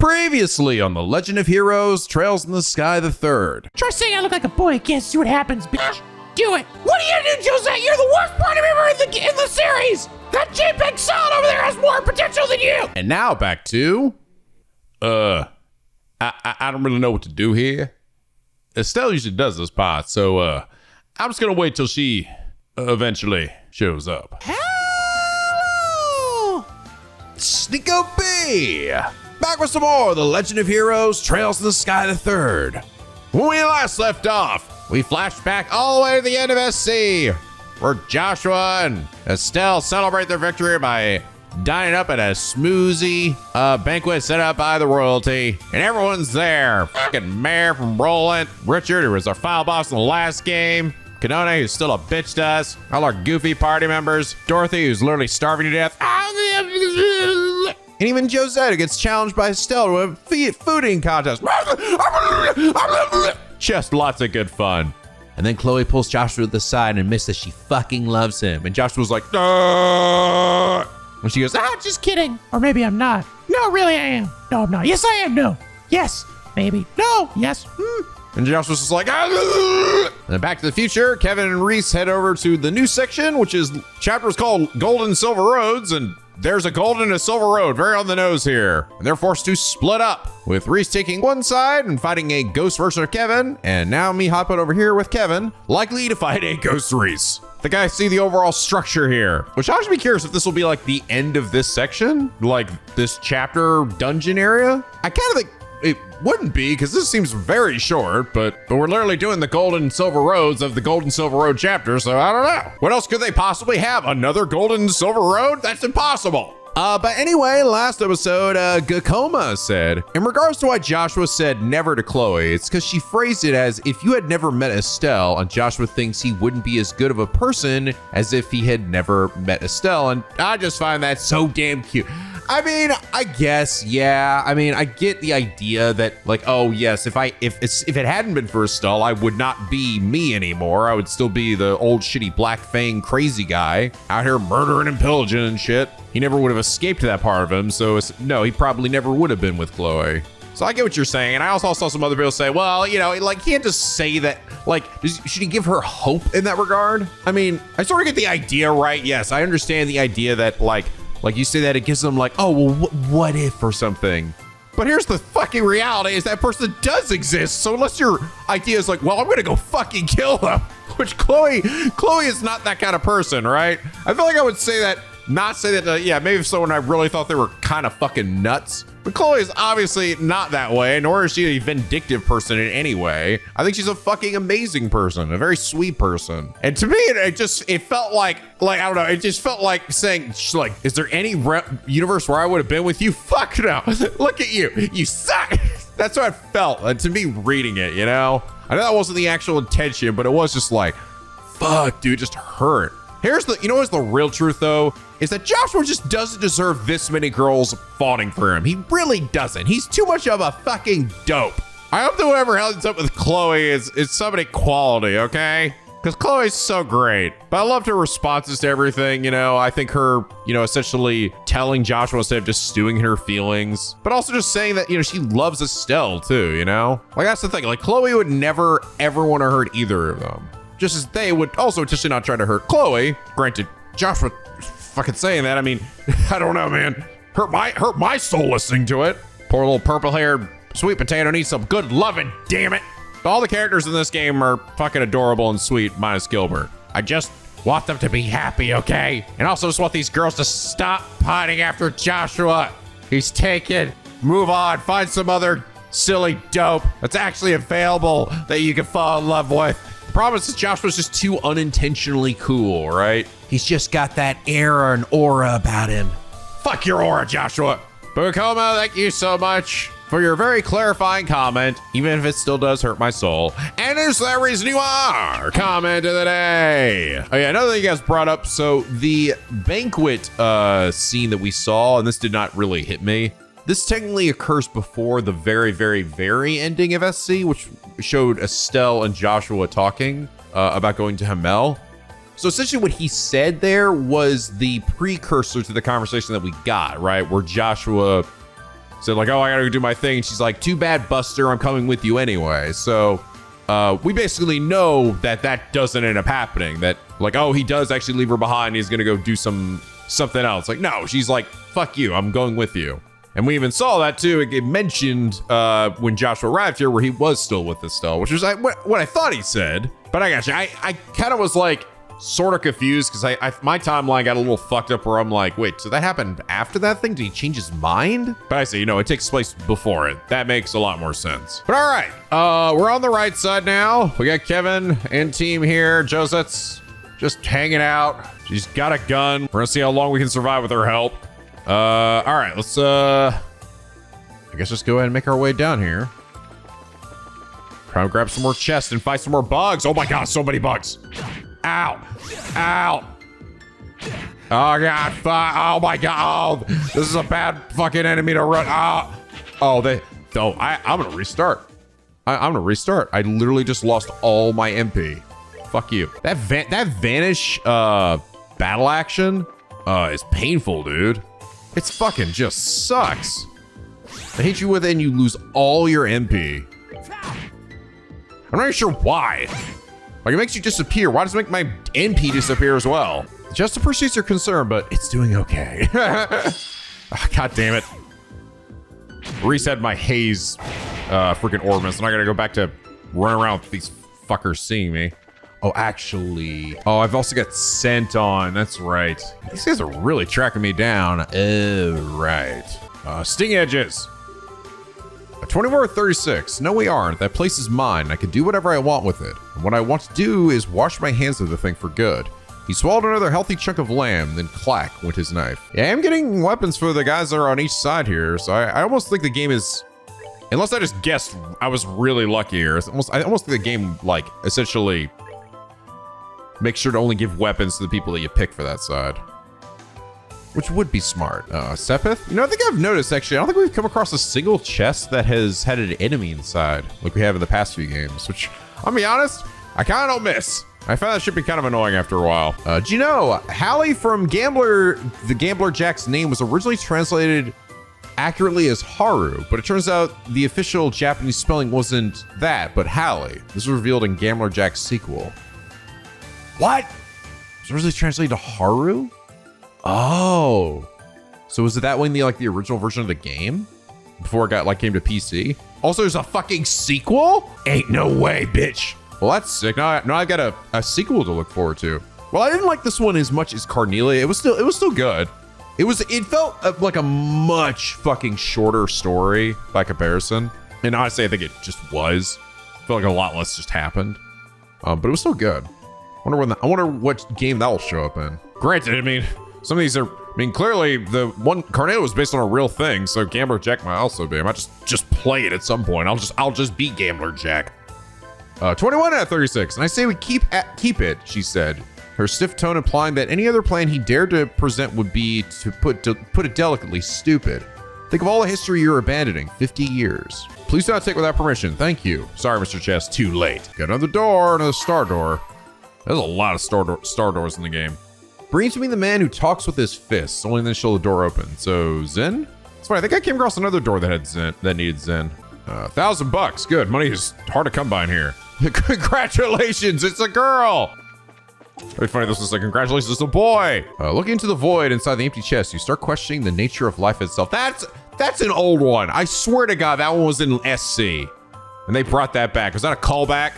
Previously on The Legend of Heroes, Trails in the Sky the Third. Try saying I look like a boy again, see what happens, bitch. Do it. What are you gonna do, Jose? You're the worst party member in the series. That JPEG solid over there has more potential than you. And now back to... I don't really know what to do here. Estelle usually does this part, so I'm just gonna wait till she eventually shows up. Hello! NicoB! Back with some more of The Legend of Heroes, Trails in the Sky the Third. When we last left off, we flashed back all the way to the end of SC, where Joshua and Estelle celebrate their victory by dining up at a smoozy banquet set up by the royalty, and everyone's there. Fucking Mayor from Roland, Richard, who was our final boss in the last game, Kanone, who's still a bitch to us, all our goofy party members, Dorothy, who's literally starving to death, and even Josette, who gets challenged by Estelle to a fooding contest. Just lots of good fun. And then Chloe pulls Joshua to the side and admits that she fucking loves him. And Joshua's like, "Ah." And she goes, Just kidding. Or maybe I'm not. No, really I am. No, I'm not. Yes, I am. No. Yes. Maybe. No. Yes. And Joshua's just like, "Ah." And then Back to the Future, Kevin and Ries head over to the new section, which is chapters called Gold and Silver Roads, and there's a gold and a silver road, very on the nose here. And they're forced to split up, with Ries taking one side and fighting a ghost version of Kevin, and now me hopping over here with Kevin, likely to fight a ghost Ries. I think I see the overall structure here, which I should be curious if this will be like the end of this section, like this chapter dungeon area. I kind of think it wouldn't be, because this seems very short, but we're literally doing the gold and silver roads of the gold and silver road chapter, so I don't know. What else could they possibly have? Another gold and silver road? That's impossible. But anyway, last episode, Gakoma said, in regards to why Joshua said never to Chloe, it's because she phrased it as if you had never met Estelle, and Joshua thinks he wouldn't be as good of a person as if he had never met Estelle, and I just find that so damn cute. I mean, I guess, yeah. I mean, I get the idea that, like, oh yes, if it hadn't been for Estelle, I would not be me anymore. I would still be the old shitty Black Fang crazy guy out here murdering and pillaging and shit. He never would have escaped that part of him, so no, he probably never would have been with Chloe. So I get what you're saying, and I also saw some other people say, well, you know, like, he can't just say that, like, should he give her hope in that regard? I mean, I sort of get the idea, right? Yes, I understand the idea that, like you say that it gives them like, oh, well, what if or something. But here's the fucking reality is that person does exist. So unless your idea is like, well, I'm gonna go fucking kill him, which Chloe is not that kind of person, right? I feel like I would say that, not say that, yeah, maybe if someone I really thought they were kind of fucking nuts. But Chloe is obviously not that way, nor is she a vindictive person in any way. I think she's a fucking amazing person, a very sweet person. And to me, it felt like, I don't know, it just felt like saying, like, is there any universe where I would have been with you? Fuck no. Look at you. You suck. That's what it felt to me reading it, you know? I know that wasn't the actual intention, but it was just like, fuck, dude, it just hurt. You know what's the real truth though? Is that Joshua just doesn't deserve this many girls fawning for him. He really doesn't. He's too much of a fucking dope. I hope that whoever ends up with Chloe is somebody quality, okay? Because Chloe's so great. But I loved her responses to everything, you know. I think her, you know, essentially telling Joshua instead of just stewing in her feelings. But also just saying that, you know, she loves Estelle too, you know? Like, that's the thing. Like, Chloe would never, ever want to hurt either of them. Just as they would also intentionally not try to hurt Chloe. Granted, Joshua fucking saying that, I mean, I don't know, man. Hurt my soul listening to it. Poor little purple-haired sweet potato needs some good loving, damn it. All the characters in this game are fucking adorable and sweet, minus Gilbert. I just want them to be happy, okay? And also just want these girls to stop pining after Joshua. He's taken. Move on. Find some other silly dope that's actually available that you can fall in love with. The problem is that Joshua's just too unintentionally cool, right? He's just got that air and aura about him. Fuck your aura, Joshua. Bukoma, thank you so much for your very clarifying comment, even if it still does hurt my soul. And is that reason you are? Comment of the day. Oh yeah, another thing you guys brought up, so the banquet scene that we saw, and this did not really hit me. This technically occurs before the very, very, very ending of SC, which showed Estelle and Joshua talking about going to Hamel. So essentially what he said there was the precursor to the conversation that we got, right? Where Joshua said like, oh, I gotta go do my thing. And she's like, too bad, Buster, I'm coming with you anyway. So we basically know that doesn't end up happening. That like, oh, he does actually leave her behind. He's gonna go do something else. Like, no, she's like, fuck you, I'm going with you. And we even saw that too. It mentioned when Joshua arrived here where he was still with Estelle, which was like what I thought he said. But I got you. I kind of was like sort of confused because my timeline got a little fucked up where I'm like, wait, so that happened after that thing? Did he change his mind? But I say, it takes place before it. That makes a lot more sense. But all right, we're on the right side now. We got Kevin and team here. Josette's just hanging out. She's got a gun. We're gonna see how long we can survive with her help. All right, let's I guess just go ahead and make our way down here. Try to grab some more chests and fight some more bugs. Oh my god, so many bugs. Ow. Ow. Oh god, oh my god. Oh, this is a bad fucking enemy to run. I'm gonna restart. I'm gonna restart. I literally just lost all my MP. Fuck you. That vanish battle action is painful, dude. It's fucking just sucks. They hit you with it and you lose all your MP. I'm not even sure why. Like, it makes you disappear. Why does it make my MP disappear as well? Just appreciates your concern, but it's doing okay. Oh, god damn it. Reset my haze freaking orbits, and I gotta go back to run around with these fuckers seeing me. Oh, actually. Oh, I've also got scent on. That's right. These guys are really tracking me down. Oh, right. Sting edges. 24 or 36. No, we aren't. That place is mine. I can do whatever I want with it. And what I want to do is wash my hands of the thing for good. He swallowed another healthy chunk of lamb, then clack went his knife. Yeah, I'm getting weapons for the guys that are on each side here, so I almost think the game is... Unless I just guessed I was really lucky here. I almost think the game, like, essentially... Make sure to only give weapons to the people that you pick for that side. Which would be smart. Sepith? I think I've noticed, actually, I don't think we've come across a single chest that has had an enemy inside, like we have in the past few games, which, I'll be honest, I kind of don't miss. I found that should be kind of annoying after a while. Do you know, Hallie from the Gambler Jack's name was originally translated accurately as Haru, but it turns out the official Japanese spelling wasn't that, but Hallie. This was revealed in Gambler Jack's sequel. What? It's originally translated to Haru? Oh. So was it that way in the original version of the game? Before it came to PC? Also, there's a fucking sequel? Ain't no way, bitch. Well, that's sick. Now I've got a sequel to look forward to. Well, I didn't like this one as much as Carnelia. It was still good. It felt like a much fucking shorter story by comparison. And honestly, I think it just was. I felt like a lot less just happened. But it was still good. I wonder what game that will show up in. Granted, some of these are, clearly the one Carnelia was based on a real thing, so Gambler Jack might also be. I might just play it at some point. I'll just be Gambler Jack. 21 out of 36, and I say we keep it, she said, her stiff tone implying that any other plan he dared to present would be, to put it delicately, stupid. Think of all the history you're abandoning, 50 years. Please do not take without permission, thank you. Sorry, Mr. Chess, too late. Got another door, another star door. There's a lot of star doors in the game. Bring to me the man who talks with his fists, only then show the door open. So, Zen? That's right, I think I came across another door that needed Zen. $1,000, good. Money is hard to come by in here. Congratulations, it's a girl! Very funny, this was like, congratulations, it's a boy! Looking into the void inside the empty chest, you start questioning the nature of life itself. That's an old one. I swear to God, that one was in SC. And they brought that back. Was that a callback?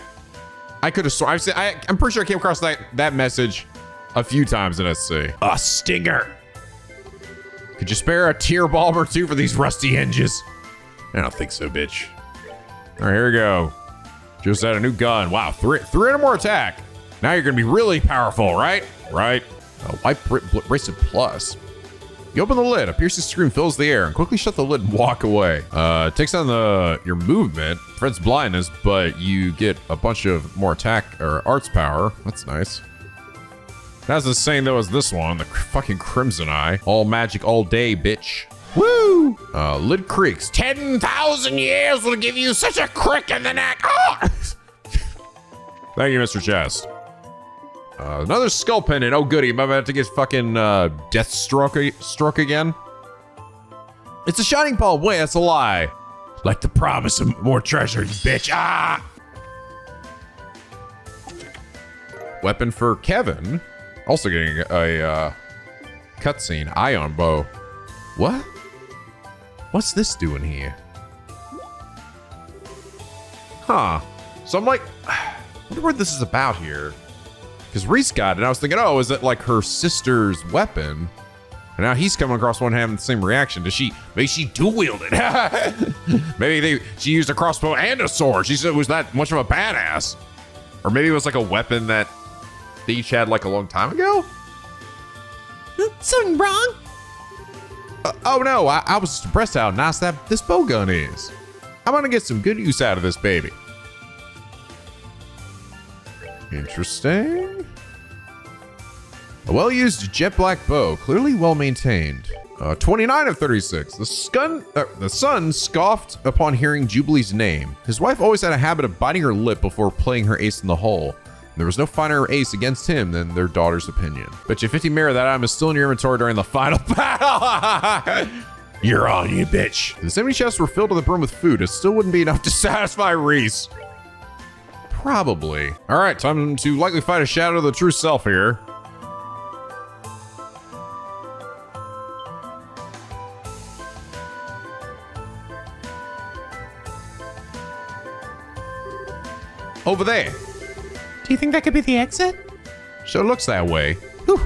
I could have sworn. I'm pretty sure I came across that message a few times in SC. A stinger. Could you spare a tear bomb or two for these rusty hinges? I don't think so, bitch. All right, here we go. Just had a new gun. Wow, 300 more attack. Now you're gonna be really powerful, right? Right. White bracelet plus. You open the lid, a piercing scream fills the air, and quickly shut the lid and walk away. Takes down your movement, prevents blindness, but you get a bunch of more attack or arts power. That's nice. That's the same though as this one, the fucking Crimson Eye. All magic all day, bitch. Woo! Lid creaks. 10,000 years will give you such a crick in the neck. Oh! Thank you, Mr. Chest. Another skull pendant. Oh, goody. Am I about to get fucking death stroke again? It's a shining ball. Wait, that's a lie. Like the promise of more treasure, you bitch. Ah! Weapon for Kevin. Also getting a cutscene. Ion bow. What? What's this doing here? Huh. So I'm like, I wonder what this is about here. Because Ries got it, and I was thinking, oh, is it like her sister's weapon? And now he's coming across one having the same reaction. Maybe she dual wielded. Maybe she used a crossbow and a sword. She said it was that much of a badass. Or maybe it was like a weapon that they each had like a long time ago? Something wrong? Oh no, I was just impressed how nice this bow gun is. I'm gonna get some good use out of this baby. Interesting. A well-used jet black bow, clearly well-maintained. 29 of 36. The son scoffed upon hearing Jubilee's name. His wife always had a habit of biting her lip before playing her ace in the hole. There was no finer ace against him than their daughter's opinion. Bet you 50 mirror that item is still in your inventory during the final battle. You're on, you bitch. The semi chests were filled to the brim with food. It still wouldn't be enough to satisfy Ries. Probably. All right, time to likely fight a shadow of the true self here. Over there. Do you think that could be the exit? Sure looks that way. Whew.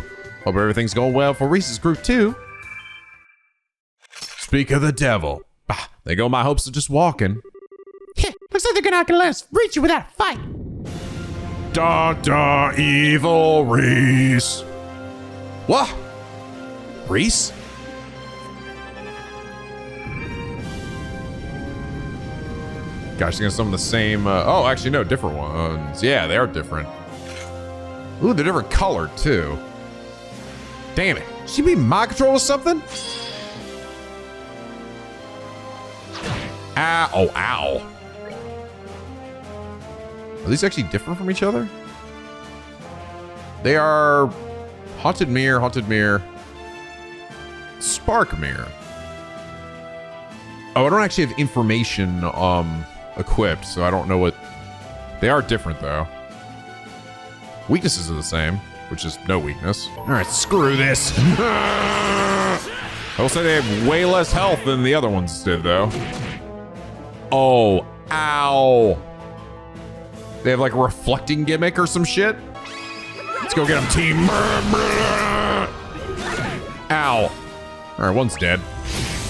Hope everything's going well for Ries's group too. Speak of the devil. Bah, there go my hopes of just walking. Looks like they're not gonna let us reach you without a fight. Da evil Ries. What? Ries? Gosh, I think some of the same. Oh, actually, no, different ones. Yeah, they are different. Ooh, they're different colored too. Damn it. Should she be mind control or something? Ow. Oh, ow. Are these actually different from each other? They are Haunted Mirror, Spark Mirror. Oh, I don't actually have information equipped, so I don't know what... They are different, though. Weaknesses are the same, which is no weakness. All right, screw this. I will say they have way less health than the other ones did, though. Oh, ow. They have like a reflecting gimmick or some shit. Let's go get them, team. Ow. All right, one's dead.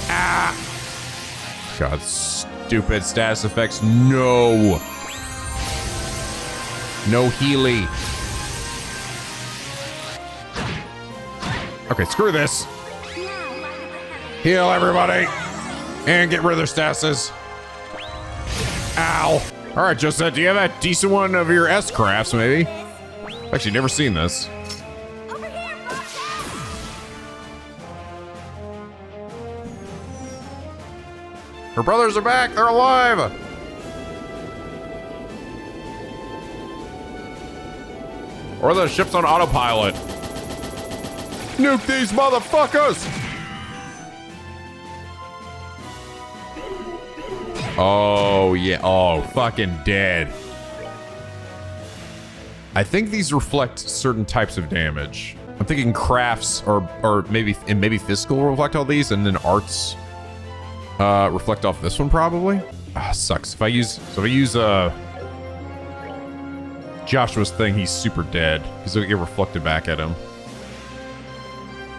Ah. God, stupid status effects. No. No Healy. Okay, screw this. Heal everybody. And get rid of their statuses. Ow. All right, Josette, do you have that decent one of your S-crafts, maybe? Actually, never seen this. Her brothers are back. They're alive. Or the ship's on autopilot. Nuke these motherfuckers. Oh, yeah. Oh, fucking dead. I think these reflect certain types of damage. I'm thinking crafts or maybe physical will reflect all these, and then arts reflect off this one probably. Ah, sucks. If I use Joshua's thing, he's super dead because it'll get reflected back at him.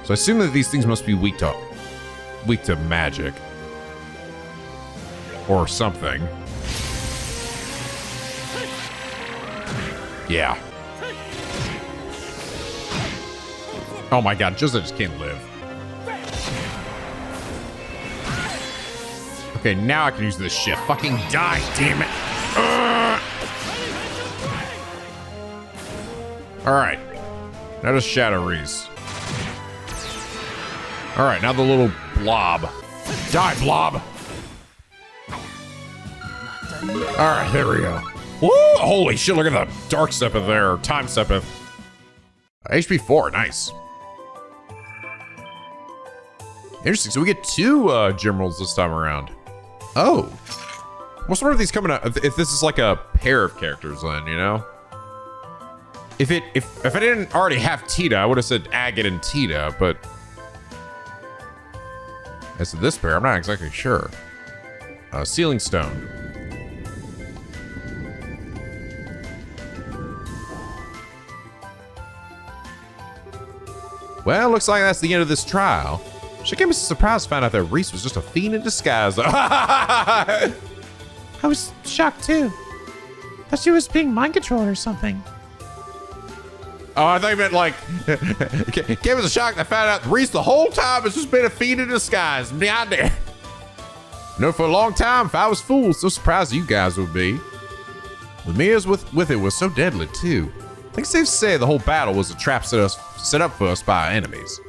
So I assume that these things must be weak to magic or something. Yeah. Oh my god, Joseph just can't live. Okay, now I can use this shit. Fucking die, damn it. Alright. Now just Shadow Ries. Alright, now the little blob. Die, blob! Alright, there we go. Woo! Holy shit, look at the dark steppeth there, or time steppeth. HP 4, nice. Interesting. So we get 2 gem rolls this time around. Oh. What's one of these coming up? If this is like a pair of characters, then, you know? If I didn't already have Tita, I would have said Agate and Tita, but as to this pair, I'm not exactly sure. Sealing stone. Well, looks like that's the end of this trial. She came as a surprise to find out that Ries was just a fiend in disguise. I was shocked too. Thought she was being mind controlled or something. Oh, I thought you meant like, came as a shock that found out Ries the whole time has just been a fiend in disguise. Beyond there. No, for a long time, if I was fooled, so surprised you guys would be. With me as with it was so deadly too. I think it's safe to say the whole battle was a trap set up for us by our enemies.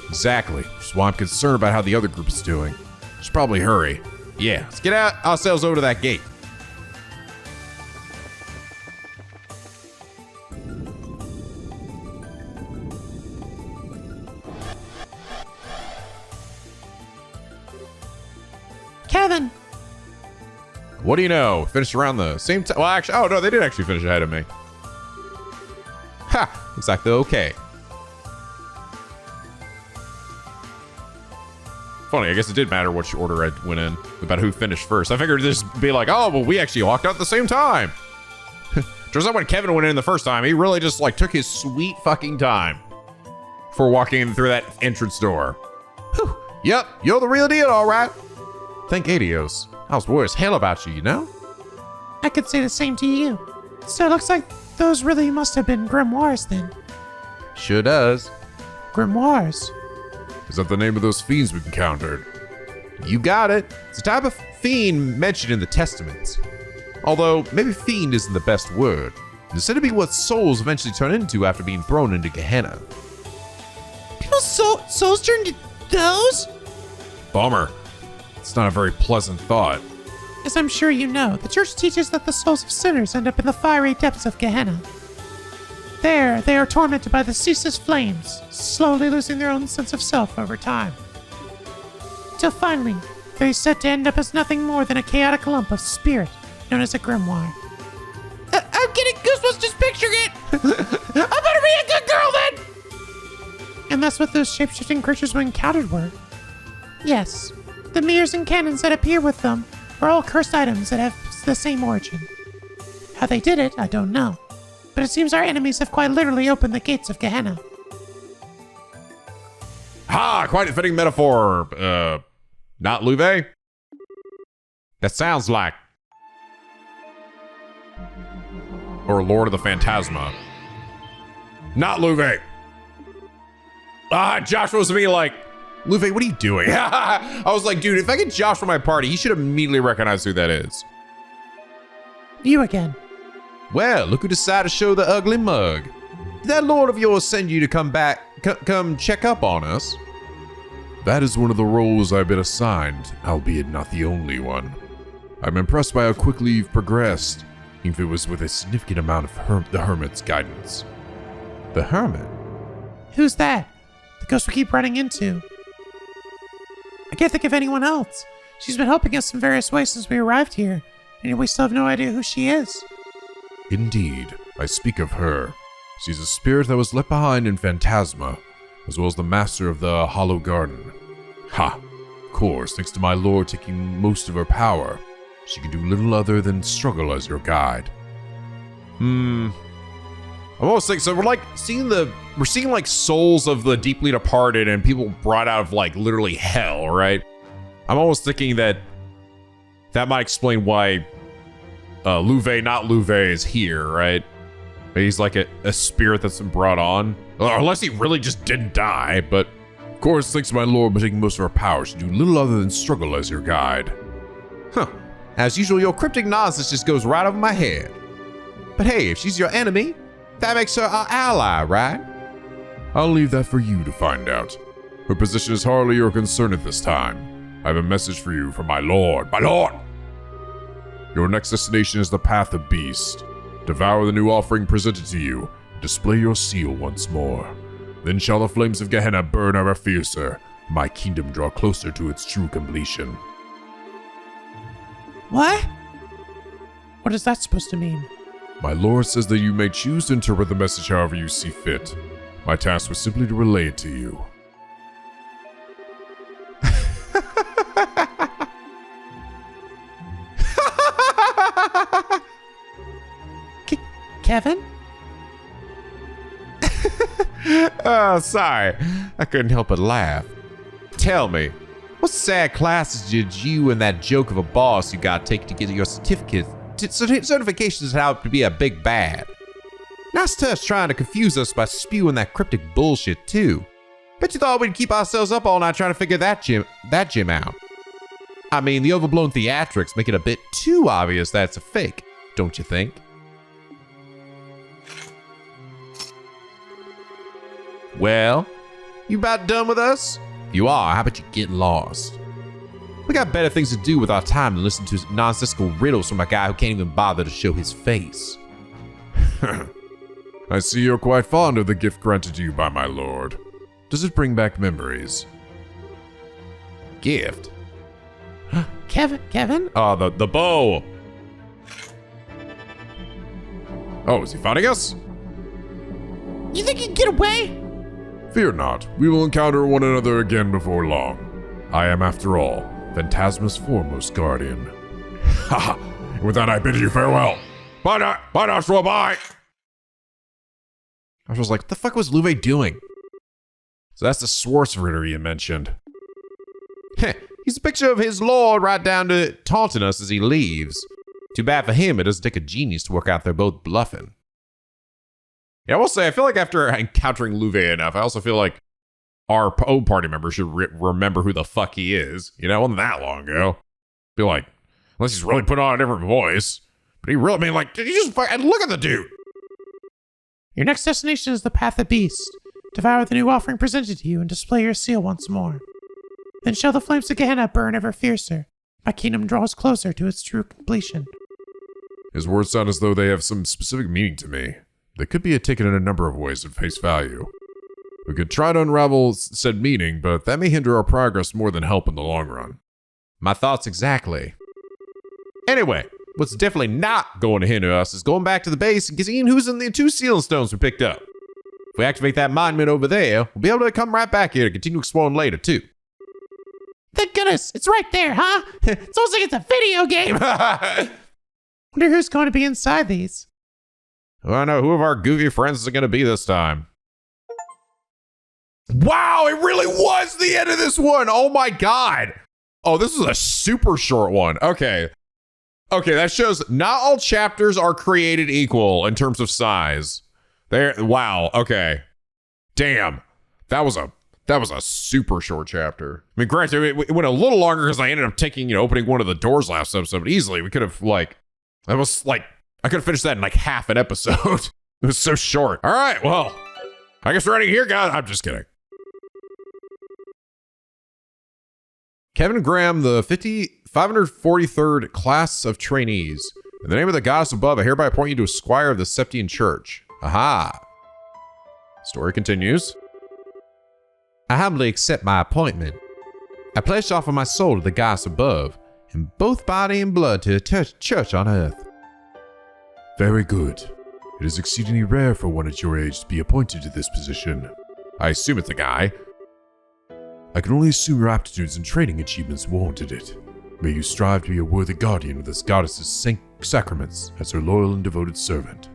Exactly, which is why I'm concerned about how the other group is doing. Should probably hurry. Yeah, let's get ourselves over to that gate. Kevin! What do you know? Finished around the same time. Well, actually, oh no, they did actually finish ahead of me. Ha! Looks like they're okay. Funny, I guess it did matter which order I went in about who finished first. I figured this would be like, oh, well, we actually walked out at the same time. Turns out when Kevin went in the first time, he really just like took his sweet fucking time for walking in through that entrance door. Whew. Yep, you're the real deal, all right. Thank Adios. I was worried as hell about you, you know? I could say the same to you. So it looks like those really must have been grimoires then. Sure does. Grimoires? Is that the name of those fiends we've encountered? You got it. It's a type of fiend mentioned in the Testaments. Although, maybe fiend isn't the best word. Instead of being what souls eventually turn into after being thrown into Gehenna. People's souls turn to those? Bummer. It's not a very pleasant thought. As I'm sure you know, the church teaches that the souls of sinners end up in the fiery depths of Gehenna. There, they are tormented by the ceaseless flames, slowly losing their own sense of self over time. Till finally, they're said to end up as nothing more than a chaotic lump of spirit, known as a grimoire. I'm getting goosebumps just picturing it! I better be a good girl then! And that's what those shape-shifting creatures we encountered were. Yes, the mirrors and cannons that appear with them are all cursed items that have the same origin. How they did it, I don't know. But it seems our enemies have quite literally opened the gates of Gehenna. Ha! Quite a fitting metaphor. Not Louvet? That sounds like... Or Lord of the Phantasma. Not Louvet. Josh was to be like, Louvet, what are you doing? I was like, dude, if I get Josh from my party, he should immediately recognize who that is. You again. Well, look who decided to show the ugly mug. Did that lord of yours send you to come back, come check up on us? That is one of the roles I've been assigned, albeit not the only one. I'm impressed by how quickly you've progressed, even if it was with a significant amount of the Hermit's guidance. The Hermit? Who's that? The ghost we keep running into. I can't think of anyone else. She's been helping us in various ways since we arrived here, and we still have no idea who she is. Indeed, I speak of her. She's a spirit that was left behind in Phantasma, as well as the master of the Hollow Garden. Ha! Of course, thanks to my lord taking most of her power, she can do little other than struggle as your guide. I'm almost thinking, so we're seeing like souls of the deeply departed and people brought out of like literally hell, right? I'm almost thinking that might explain why Louvet, not Louvet, is here, right? He's like a spirit that's been brought on. Unless he really just didn't die, but... Of course, thanks to my lord by taking most of her power, she can do little other than struggle as your guide. Huh. As usual, your cryptic nonsense just goes right over my head. But hey, if she's your enemy, that makes her our ally, right? I'll leave that for you to find out. Her position is hardly your concern at this time. I have a message for you from my lord. My lord! Your next destination is the Path of Beast. Devour the new offering presented to you, and display your seal once more. Then shall the flames of Gehenna burn ever fiercer, my kingdom draw closer to its true completion. What? What is that supposed to mean? My lord says that you may choose to interpret the message however you see fit. My task was simply to relay it to you. Kevin? Oh, sorry. I couldn't help but laugh. Tell me, what sad classes did you and that joke of a boss you got take to get your certifications out to be a big bad? Nice touch trying to confuse us by spewing that cryptic bullshit too. Bet you thought we'd keep ourselves up all night trying to figure that gym out. I mean, the overblown theatrics make it a bit too obvious that's a fake, don't you think? Well, you about done with us? If you are, how about you get lost? We got better things to do with our time than listen to nonsensical riddles from a guy who can't even bother to show his face. I see you're quite fond of the gift granted to you by my lord. Does it bring back memories? Gift? Kevin? Oh, the bow. Oh, is he fighting us? You think you can get away? Fear not, we will encounter one another again before long. I am, after all, Phantasma's foremost guardian. Haha, with that I bid you farewell. Bye now, bye. I was like, what the fuck was Luve doing? So that's the Schwarzritter you mentioned. Heh, he's a picture of his lord right down to taunting us as he leaves. Too bad for him, it doesn't take a genius to work out they're both bluffing. Yeah, I will say, I feel like after encountering Luve enough, I also feel like our own party members should remember who the fuck he is. You know, it wasn't that long ago. Feel like, unless he's really put on a different voice. But he really, I mean, like, did you just fucking look at the dude? Your next destination is the Path of Beast. Devour the new offering presented to you and display your seal once more. Then shall the flames of Gehenna burn ever fiercer. My kingdom draws closer to its true completion. His words sound as though they have some specific meaning to me. They could be taken in a number of ways at face value. We could try to unravel said meaning, but that may hinder our progress more than help in the long run. My thoughts exactly. Anyway, what's definitely not going to hinder us is going back to the base and seeing who's in the 2 sealing stones we picked up. If we activate that monument over there, we'll be able to come right back here to continue exploring later too. Thank goodness, it's right there, huh? It's almost like it's a video game. Wonder who's going to be inside these. I don't know who of our goofy friends is it going to be this time. Wow, it really was the end of this one. Oh my God. Oh, this is a super short one. Okay, that shows not all chapters are created equal in terms of size. Wow, okay. Damn, that was a super short chapter. I mean, granted, it went a little longer because I ended up opening one of the doors last episode, but easily we could have I could have finished that in like half an episode. It was so short. All right, well, I guess we're ready here, guys. I'm just kidding. Kevin Graham, the 543rd class of trainees. In the name of the goddess above, I hereby appoint you to a squire of the Septian Church. Aha. Story continues. I humbly accept my appointment. I pledge to offer my soul to the goddess above, and both body and blood to a church on earth. Very good. It is exceedingly rare for one at your age to be appointed to this position. I assume it's a guy. I can only assume your aptitudes and training achievements warranted it. May you strive to be a worthy guardian of this goddess's sacraments as her loyal and devoted servant.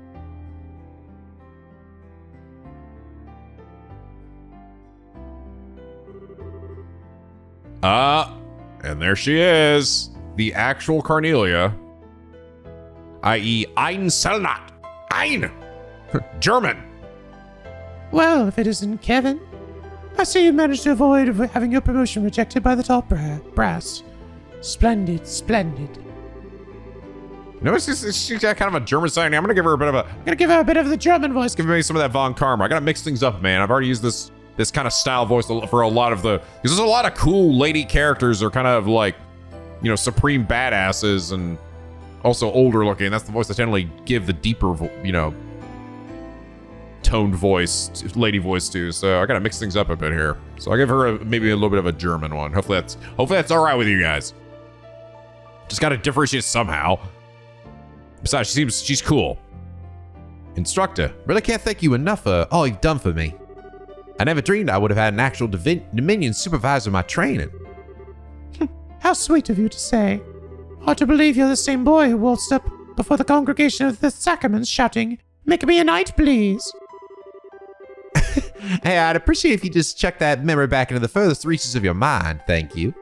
And there she is. The actual Carnelia. I.e. Ein Selnat. Ein! German. Well, if it isn't Kevin. I see you managed to avoid having your promotion rejected by the top brass. Splendid. No, she's got kind of a German sounding. I'm gonna give her a bit of the German voice. Give me some of that Von Karma. I gotta mix things up, man. I've already used this kind of style voice for a lot of because there's a lot of cool lady characters that are kind of like, supreme badasses and also older looking. That's the voice I tend to give the deeper, toned voice, lady voice too. So I gotta mix things up a bit here. So I'll give her maybe a little bit of a German one. Hopefully that's all right with you guys. Just gotta differentiate somehow. Besides, she's cool. Instructor, really can't thank you enough for all you've done for me. I never dreamed I would have had an actual Dominion supervisor my training. How sweet of you to say. Hard to believe you're the same boy who waltzed up before the congregation of the sacraments shouting, "Make me a knight, please." Hey, I'd appreciate if you just check that memory back into the furthest reaches of your mind, thank you.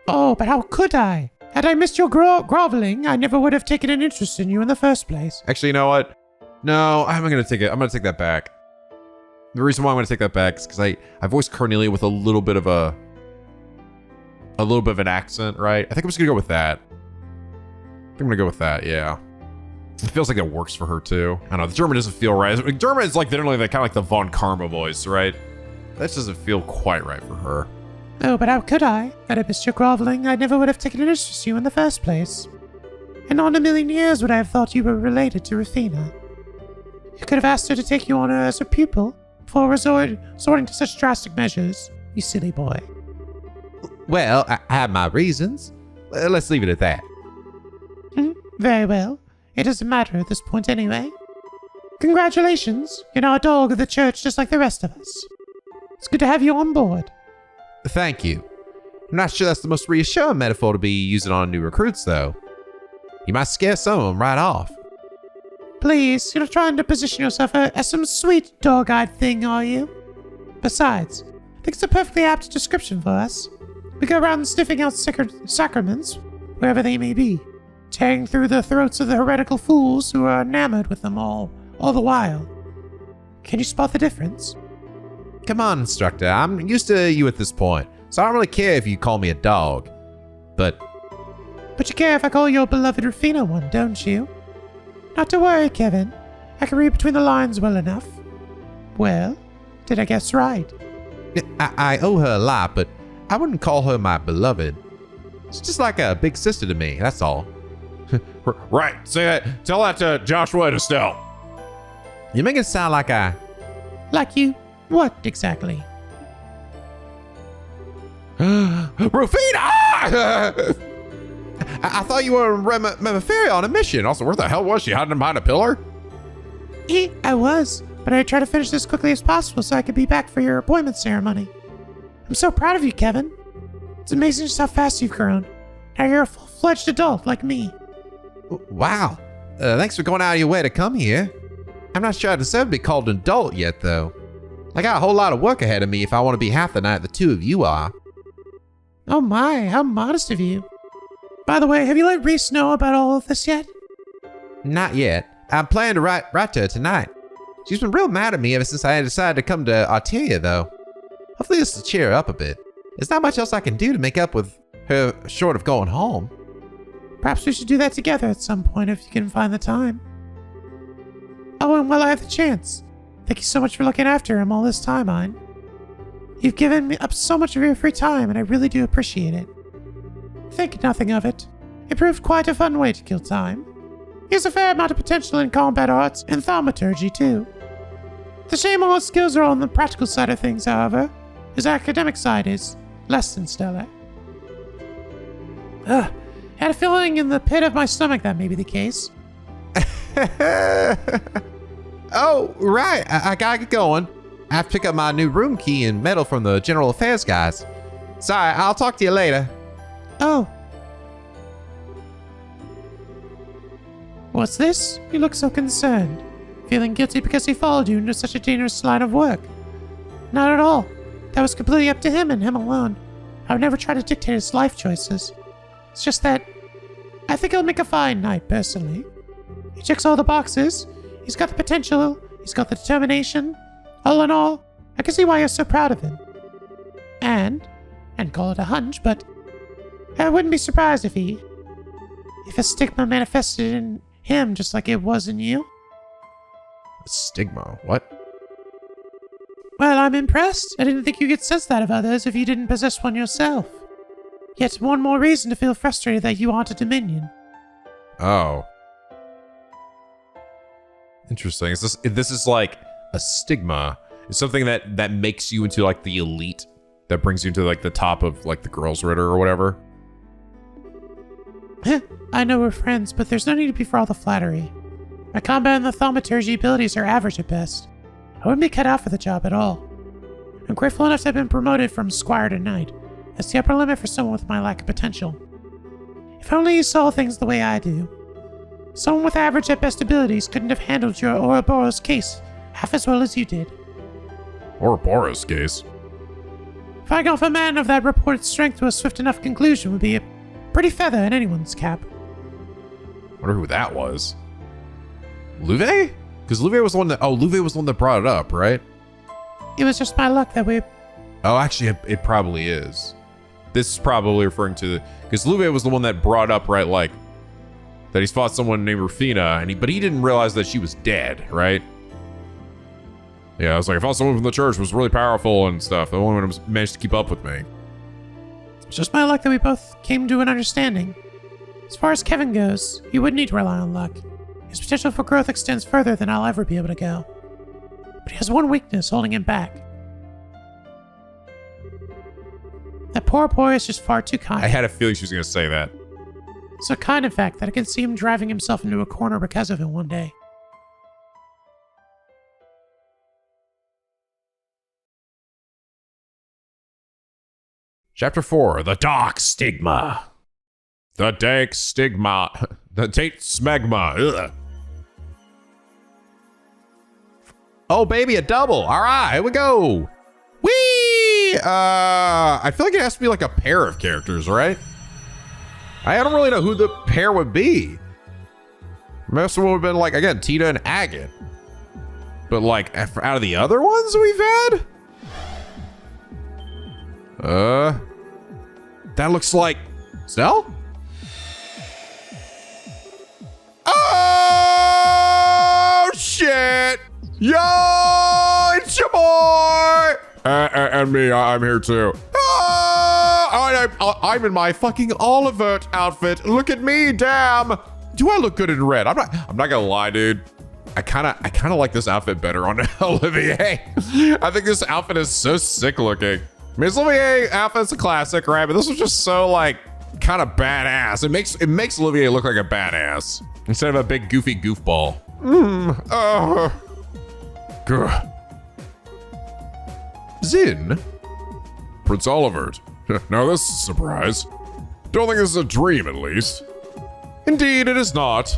Oh, but how could I? Had I missed your groveling, I never would have taken an interest in you in the first place. Actually, you know what? No, I'm gonna take that back. The reason why I'm gonna take that back is because I voiced Cornelia with a little bit of an accent, right? I think I'm just gonna go with that. I'm gonna go with that, yeah. It feels like it works for her too. I don't know, the German doesn't feel right. German is like literally kind of like the Von Karma voice, right? That just doesn't feel quite right for her. Oh, but how could I? Had I missed your groveling, I never would have taken an interest in you in the first place. And not in a million years would I have thought you were related to Rufina. You could have asked her to take you on as a pupil before resorting to such drastic measures, you silly boy. Well, I have my reasons. Let's leave it at that. Very well. It doesn't matter at this point anyway. Congratulations, you're now a dog of the church just like the rest of us. It's good to have you on board. Thank you. I'm not sure that's the most reassuring metaphor to be using on new recruits, though. You might scare some of them right off. Please, you're not trying to position yourself as some sweet dog-eyed thing, are you? Besides, I think it's a perfectly apt description for us. We go around sniffing out sacraments, wherever they may be, tearing through the throats of the heretical fools who are enamored with them all the while. Can you spot the difference? Come on, instructor. I'm used to you at this point, so I don't really care if you call me a dog. But you care if I call your beloved Rufina one, don't you? Not to worry, Kevin. I can read between the lines well enough. Well, did I guess right? I owe her a lot, but I wouldn't call her my beloved. She's just like a big sister to me, that's all. Right, say that. Tell that to Joshua and Estelle. You make it sound like I... Like you? What exactly? Rufina! I thought you were in Memiferia on a mission. Also, where the hell was she? Hiding behind a pillar? I was, but I tried to finish this as quickly as possible so I could be back for your appointment ceremony. I'm so proud of you, Kevin. It's amazing just how fast you've grown. Now you're a full-fledged adult like me. Wow. Thanks for going out of your way to come here. I'm not sure I deserve to be called an adult yet, though. I got a whole lot of work ahead of me if I want to be half the knight the two of you are. Oh my, how modest of you. By the way, have you let Ries know about all of this yet? Not yet. I'm planning to write to her tonight. She's been real mad at me ever since I decided to come to Arteria, though. Hopefully this will cheer her up a bit. There's not much else I can do to make up with her short of going home. Perhaps we should do that together at some point if you can find the time. Oh, and while I have the chance, thank you so much for looking after him all this time, Ein. You've given me up so much of your free time, and I really do appreciate it. Think nothing of it. It proved quite a fun way to kill time. He has a fair amount of potential in combat arts and thaumaturgy, too. The shame all his skills are on the practical side of things, however. His academic side is less than stellar. Had a feeling in the pit of my stomach that may be the case. Oh, right. I gotta get going. I have to pick up my new room key and medal from the General Affairs guys. Sorry, I'll talk to you later. Oh. What's this? You look so concerned. Feeling guilty because he followed you into such a dangerous line of work. Not at all. That was completely up to him and him alone. I would never try to dictate his life choices. It's just that I think he'll make a fine knight, personally. He checks all the boxes. He's got the potential. He's got the determination. All in all, I can see why you're so proud of him. And call it a hunch, but I wouldn't be surprised if a stigma manifested in him just like it was in you. Stigma? What? Well, I'm impressed. I didn't think you could sense that of others if you didn't possess one yourself. Yet one more reason to feel frustrated that you aren't a Dominion. Oh. Interesting. This is like a stigma. It's something that makes you into like the elite, that brings you to like the top of like the girls' ritter or whatever. I know we're friends, but there's no need to be for all the flattery. My combat and the thaumaturgy abilities are average at best. I wouldn't be cut out for the job at all. I'm grateful enough to have been promoted from squire to knight. That's the upper limit for someone with my lack of potential. If only you saw things the way I do. Someone with average at best abilities couldn't have handled your Ouroboros case half as well as you did. Ouroboros case. Finding off a man of that reported strength to a swift enough conclusion would be a pretty feather in anyone's cap. Wonder who that was. Louvet? Because Louvet was the one that brought it up, right? It was just my luck that we... Oh, actually, it probably is. This is probably referring to because Louvet was the one that brought up, right, like that he's fought someone named Rufina, but he didn't realize that she was dead, right? Yeah, I was like, I found someone from the church who was really powerful and stuff. The only one who managed to keep up with me. It's just my luck that we both came to an understanding. As far as Kevin goes, he wouldn't need to rely on luck. His potential for growth extends further than I'll ever be able to go. But he has one weakness holding him back. That poor boy is just far too kind. I had a feeling she was going to say that. So kind, in fact, that I can see him driving himself into a corner because of it one day. Chapter 4, The Dark Stigma. The dank stigma. The taint smegma. Ugh. Oh, baby, a double. All right, here we go. Whee! I feel like it has to be like a pair of characters, right? I don't really know who the pair would be. Most of them would have been like, again, Tita and Agate. But like, out of the other ones we've had? That looks like Zell? Oh, shit! Yo, it's your boy! And me, I'm here too. I'm in my fucking Olivert outfit. Look at me, damn. Do I look good in red? I'm not gonna lie, dude. I kind of like this outfit better on Olivier. I think this outfit is so sick looking. I mean, this Olivier outfit's a classic, right? But this was just so like kind of badass. It makes Olivier look like a badass instead of a big goofy goofball. Zin? Prince Olivert. Now this is a surprise. Don't think this is a dream, at least. Indeed, it is not.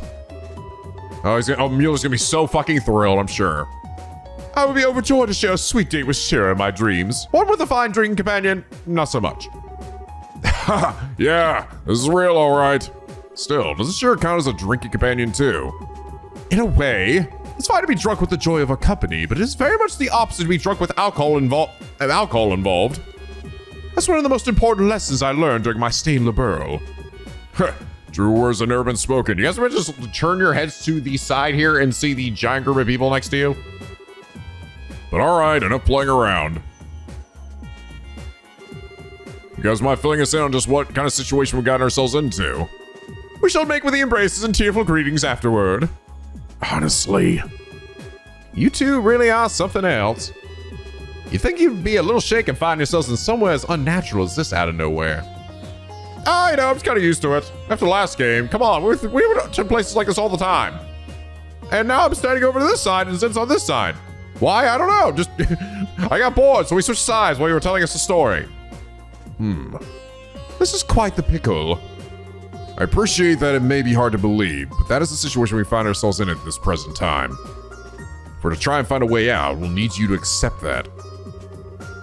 Mueller's gonna be so fucking thrilled, I'm sure. I would be overjoyed to share a sweet date with Shira in my dreams. One with a fine drinking companion, not so much. Yeah, this is real, all right. Still, does it sure count as a drinking companion, too? In a way, it's fine to be drunk with the joy of a company, but it is very much the opposite to be drunk with alcohol involved. That's one of the most important lessons I learned during my stay in Liberl. True words have never been spoken. You guys want to just turn your heads to the side here and see the giant group of people next to you? But all right, enough playing around. You guys mind filling us in on just what kind of situation we got ourselves into? We shall make with the embraces and tearful greetings afterward. Honestly. You two really are something else. You think you'd be a little shaken finding yourselves in somewhere as unnatural as this out of nowhere. I know, I'm just kind of used to it. After the last game, come on, we were to places like this all the time. And now I'm standing over to this side and Zin's on this side. Why? I don't know, just, I got bored, so we switched sides while you were telling us the story. This is quite the pickle. I appreciate that it may be hard to believe, but that is the situation we find ourselves in at this present time. If we're to try and find a way out, we'll need you to accept that.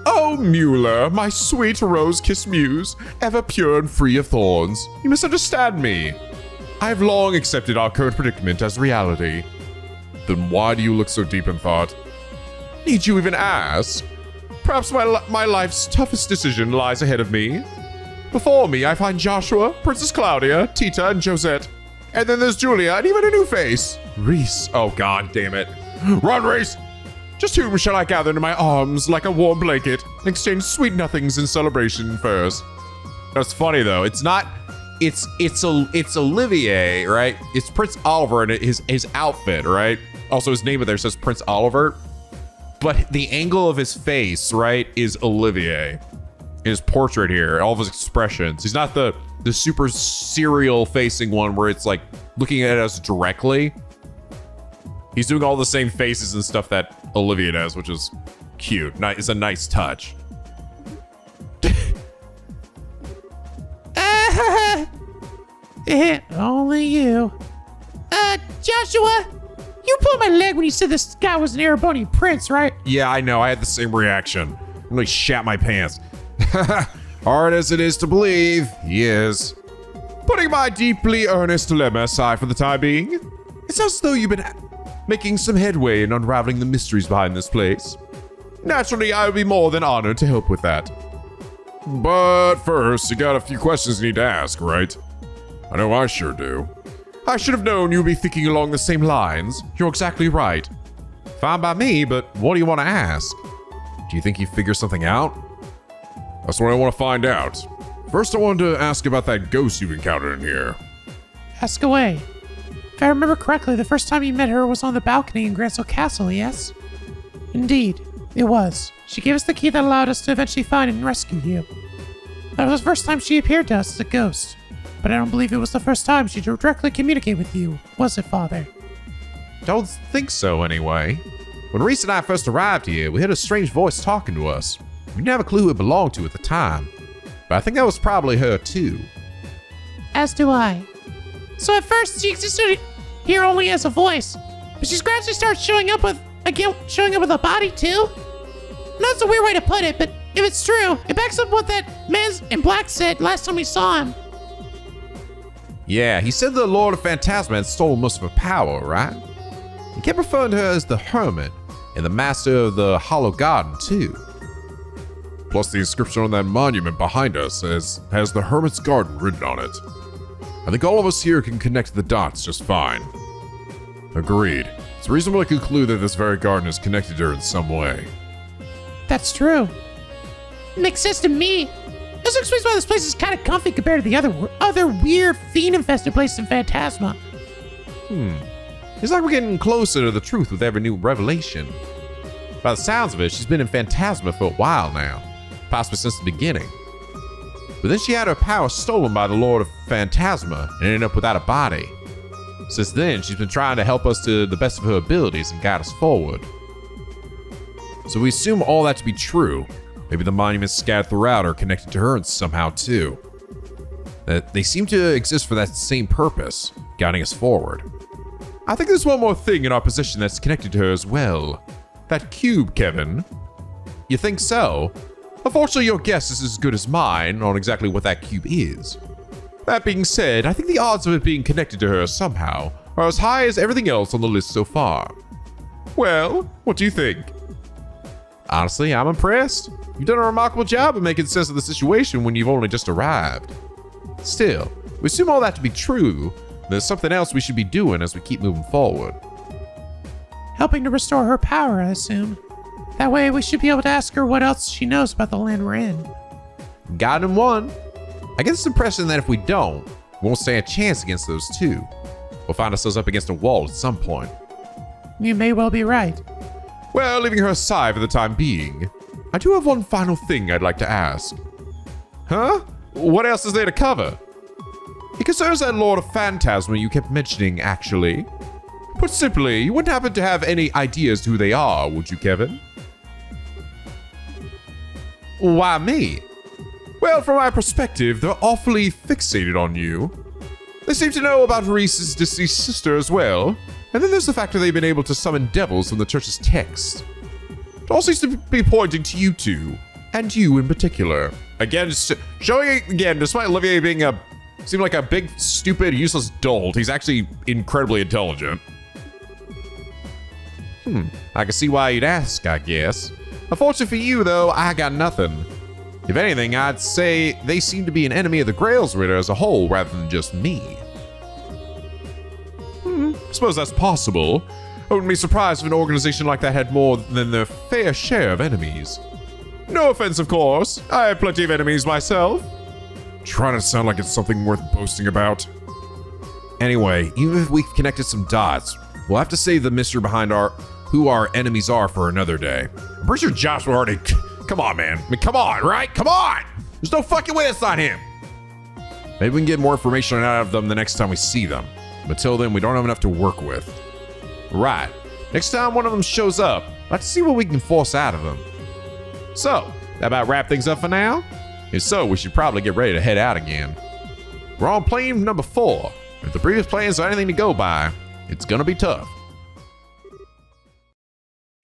Oh, Mueller, my sweet rose-kissed muse, ever pure and free of thorns, you misunderstand me. I have long accepted our current predicament as reality. Then why do you look so deep in thought? Need you even ask? Perhaps my life's toughest decision lies ahead of me. Before me, I find Joshua, Princess Claudia, Tita, and Josette. And then there's Julia, and even a new face. Ries. Oh, god damn it. Run, Ries! Just whom shall I gather into my arms like a warm blanket and exchange sweet nothings in celebration first? That's funny, though. It's not... It's Olivier, right? It's Prince Oliver and his outfit, right? Also, his name there says Prince Oliver. But the angle of his face, right, is Olivier. In his portrait here, all of his expressions. He's not the super serial facing one where it's like looking at us directly. He's doing all the same faces and stuff that Olivier does, which is cute. It's a nice touch. Only you. Joshua, you pulled my leg when you said this guy was an Erebonian prince, right? Yeah, I know. I had the same reaction. I really shat my pants. Hard as it is to believe, he is. Putting my deeply earnest dilemma aside for the time being, it sounds as though you've been making some headway in unraveling the mysteries behind this place. Naturally, I would be more than honored to help with that. But first, you got a few questions you need to ask, right? I know I sure do. I should have known you'd be thinking along the same lines. You're exactly right. Fine by me, but what do you want to ask? Do you think you figured something out? That's what I want to find out. First, I wanted to ask about that ghost you encountered in here. Ask away. If I remember correctly, the first time you met her was on the balcony in Grancel Castle, yes? Indeed, it was. She gave us the key that allowed us to eventually find and rescue you. That was the first time she appeared to us as a ghost. But I don't believe it was the first time she directly communicated with you, was it, Father? Don't think so, anyway. When Ries and I first arrived here, we heard a strange voice talking to us. We didn't have a clue who it belonged to at the time. But I think that was probably her, too. As do I. So at first, she existed here only as a voice. But she's gradually started showing up with a body, too? That's a weird way to put it, but if it's true, it backs up what that man in black said last time we saw him. Yeah, he said the Lord of Phantasma had stolen most of her power, right? He kept referring to her as the Hermit and the Master of the Hollow Garden, too. Plus, the inscription on that monument behind us has the Hermit's Garden written on it. I think all of us here can connect the dots just fine. Agreed. It's reasonable to conclude that this very garden is connected to her in some way. That's true. Makes sense to me. This explains why this place is kind of comfy compared to the other weird fiend-infested places in Phantasma. It's like we're getting closer to the truth with every new revelation. By the sounds of it, she's been in Phantasma for a while now, possibly since the beginning. But then she had her power stolen by the Lord of Phantasma and ended up without a body. Since then, she's been trying to help us to the best of her abilities and guide us forward. So we assume all that to be true. Maybe the monuments scattered throughout are connected to her somehow too. That they seem to exist for that same purpose, guiding us forward. I think there's one more thing in our position that's connected to her as well. That cube, Kevin. You think so? Unfortunately, your guess is as good as mine on exactly what that cube is. That being said, I think the odds of it being connected to her somehow are as high as everything else on the list so far. Well, what do you think? Honestly, I'm impressed. You've done a remarkable job of making sense of the situation when you've only just arrived. Still, we assume all that to be true. There's something else we should be doing as we keep moving forward. Helping to restore her power, I assume. That way we should be able to ask her what else she knows about the land we're in. Got him one. I get this impression that if we don't, we won't stand a chance against those two. We'll find ourselves up against a wall at some point. You may well be right. Well, leaving her aside for the time being, I do have one final thing I'd like to ask. Huh? What else is there to cover? It concerns that Lord of Phantasma you kept mentioning, actually. Put simply, you wouldn't happen to have any ideas to who they are, would you, Kevin? Why me? Well, from my perspective, they're awfully fixated on you. They seem to know about Ries's deceased sister as well, and then there's the fact that they've been able to summon devils from the church's text. It all seems to be pointing to you two, and you in particular. Again, showing it again, despite Olivier being seemed like a big, stupid, useless dolt, he's actually incredibly intelligent. I can see why you'd ask, I guess. Unfortunately for you, though, I got nothing. If anything, I'd say they seem to be an enemy of the Grail's Ritter as a whole rather than just me. I suppose that's possible. I wouldn't be surprised if an organization like that had more than their fair share of enemies. No offense, of course. I have plenty of enemies myself. Trying to sound like it's something worth boasting about. Anyway, even if we've connected some dots, We'll have to save the mystery behind who our enemies are for another day. I'm pretty sure Josh will already... Come on, man. I mean, come on, right? Come on! There's no fucking way it's not him. Maybe we can get more information out of them the next time we see them. But until then, we don't have enough to work with. Right. Next time one of them shows up, let's see what we can force out of them. So, that about wrap things up for now? If so, we should probably get ready to head out again. We're on plane number 4. If the previous plans are anything to go by, it's gonna be tough.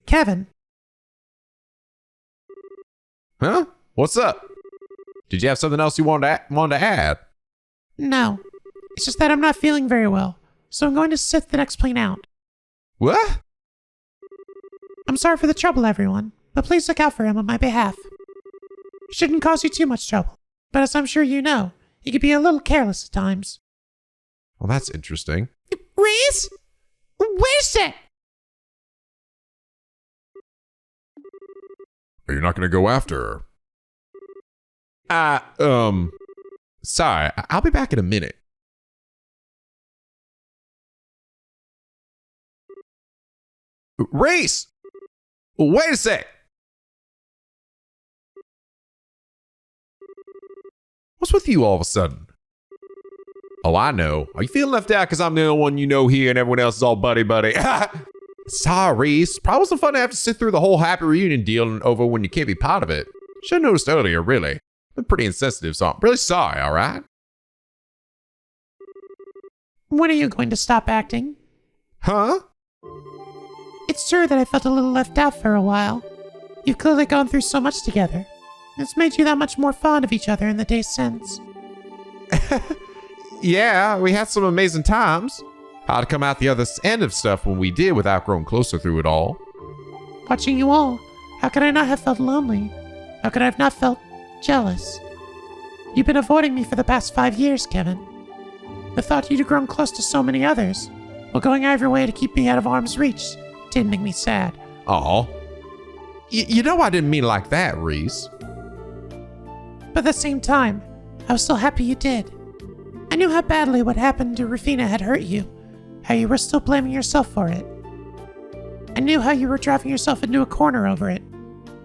Kevin, Huh? What's up? Did you have something else you wanted to add? no. It's just that I'm not feeling very well, so I'm going to sit the next plane out. What? I'm sorry for the trouble, everyone, but please look out for him on my behalf. It shouldn't cause you too much trouble, but as I'm sure you know, he can be a little careless at times. Well, that's interesting. Ries? Wait a sec! Are you not gonna go after her? Sorry. I'll be back in a minute. Ries! Wait a sec! What's with you all of a sudden? Oh, I know. Are you feeling left out because I'm the only one you know here and everyone else is all buddy-buddy? Sorry, Ries. Probably wasn't fun to have to sit through the whole happy reunion deal over when you can't be part of it. Should have noticed earlier, really. Been pretty insensitive, so I'm really sorry, alright? When are you going to stop acting? Huh? It's true that I felt a little left out for a while. You've clearly gone through so much together. It's made you that much more fond of each other in the days since. Yeah, we had some amazing times. How'd to come out the other end of stuff when we did without growing closer through it all. Watching you all, how could I not have felt lonely? How could I have not felt jealous? You've been avoiding me for the past 5 years, Kevin. The thought you'd grown close to so many others, while going out of your way to keep me out of arm's reach, did make me sad. Aw. You know I didn't mean like that, Ries. But at the same time, I was still happy you did. I knew how badly what happened to Rufina had hurt you, how you were still blaming yourself for it. I knew how you were driving yourself into a corner over it,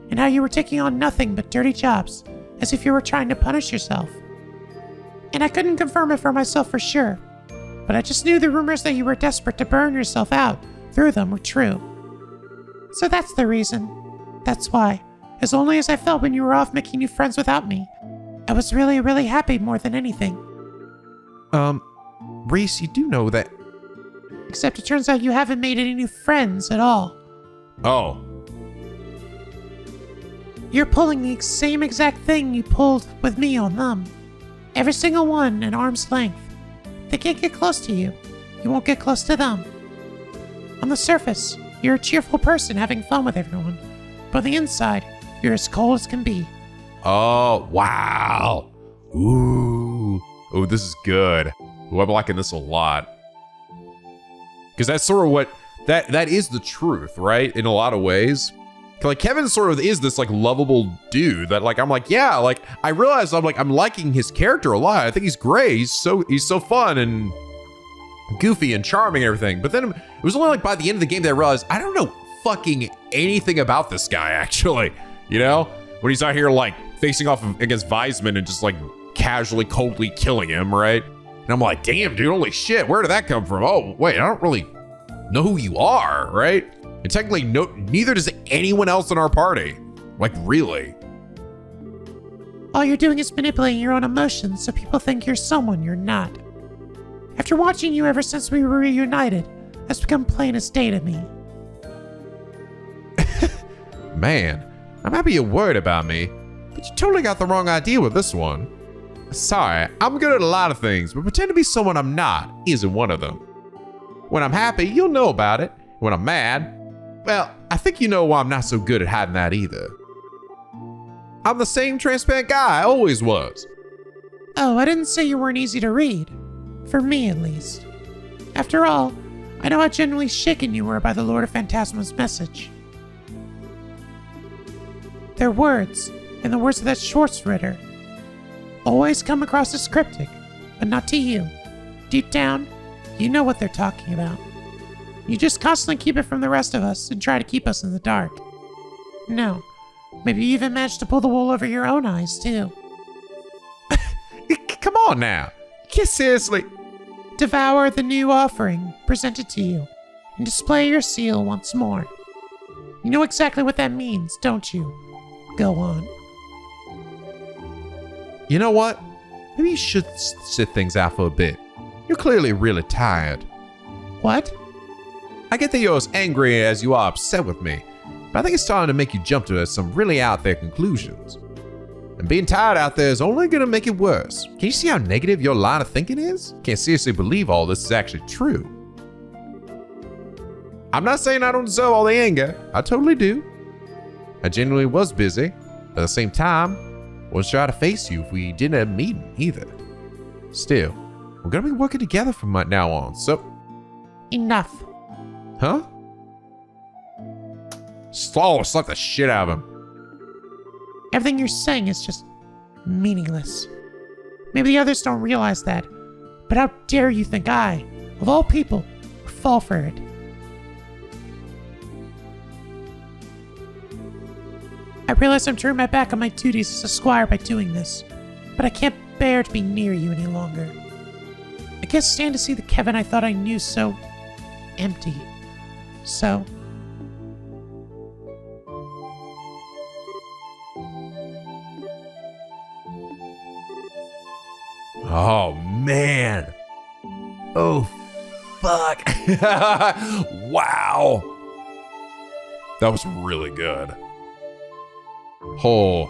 and how you were taking on nothing but dirty jobs, as if you were trying to punish yourself. And I couldn't confirm it for myself for sure, but I just knew the rumors that you were desperate to burn yourself out through them were true. So that's the reason. That's why, as lonely as I felt when you were off making new friends without me, I was really, really happy more than anything. Ries, you do know that... Except it turns out you haven't made any new friends at all. Oh. You're pulling the same exact thing you pulled with me on them. Every single one at arm's length. They can't get close to you. You won't get close to them. On the surface, you're a cheerful person having fun with everyone. But on the inside, you're as cold as can be. Oh, wow. Ooh. Oh, this is good. Ooh, I'm liking this a lot. Because that's sort of what... That is the truth, right? In a lot of ways. Like, Kevin sort of is this, like, lovable dude that, like, I'm like, yeah, like, I realize I'm liking his character a lot. I think he's great. He's so fun and goofy and charming and everything. But then it was only, like, by the end of the game that I realized I don't know fucking anything about this guy, actually. You know? When he's out here, like, facing off against Wiseman and just, like, casually, coldly killing him, right? And I'm like, damn, dude, holy shit, where did that come from? Oh, wait, I don't really know who you are, right? And technically, neither does anyone else in our party. Like, really. All you're doing is manipulating your own emotions so people think you're someone you're not. After watching you ever since we were reunited, that's become plain as day to me. Man, I'm happy you're worried about me, but you totally got the wrong idea with this one. Sorry, I'm good at a lot of things, but pretend to be someone I'm not isn't one of them. When I'm happy, you'll know about it. When I'm mad, well, I think you know why I'm not so good at hiding that either. I'm the same transparent guy I always was. Oh, I didn't say you weren't easy to read. For me, at least. After all, I know how genuinely shaken you were by the Lord of Phantasma's message. Their words, and the words of that Schwarzritter, always come across as cryptic, but not to you. Deep down, you know what they're talking about. You just constantly keep it from the rest of us and try to keep us in the dark. No. Maybe you even managed to pull the wool over your own eyes, too. Come on now. You seriously? Devour the new offering presented to you and display your seal once more. You know exactly what that means, don't you? Go on. You know what? Maybe you should sit things out for a bit. You're clearly really tired. What? I get that you're as angry as you are upset with me, but I think it's time to make you jump to some really out there conclusions. And being tired out there is only gonna make it worse. Can you see how negative your line of thinking is? Can't seriously believe all this is actually true. I'm not saying I don't deserve all the anger. I totally do. I genuinely was busy, but at the same time, I wasn't sure how to face you if we didn't have a meeting either. Still, we're gonna be working together from now on, so... Enough. Huh? Slap the shit out of him. Everything you're saying is just meaningless. Maybe the others don't realize that, but how dare you think I, of all people, would fall for it? I realize I'm turning my back on my duties as a squire by doing this, but I can't bear to be near you any longer. I can't stand to see the Kevin I thought I knew so empty. So... Oh, man. Oh, fuck. Wow. That was really good. Oh,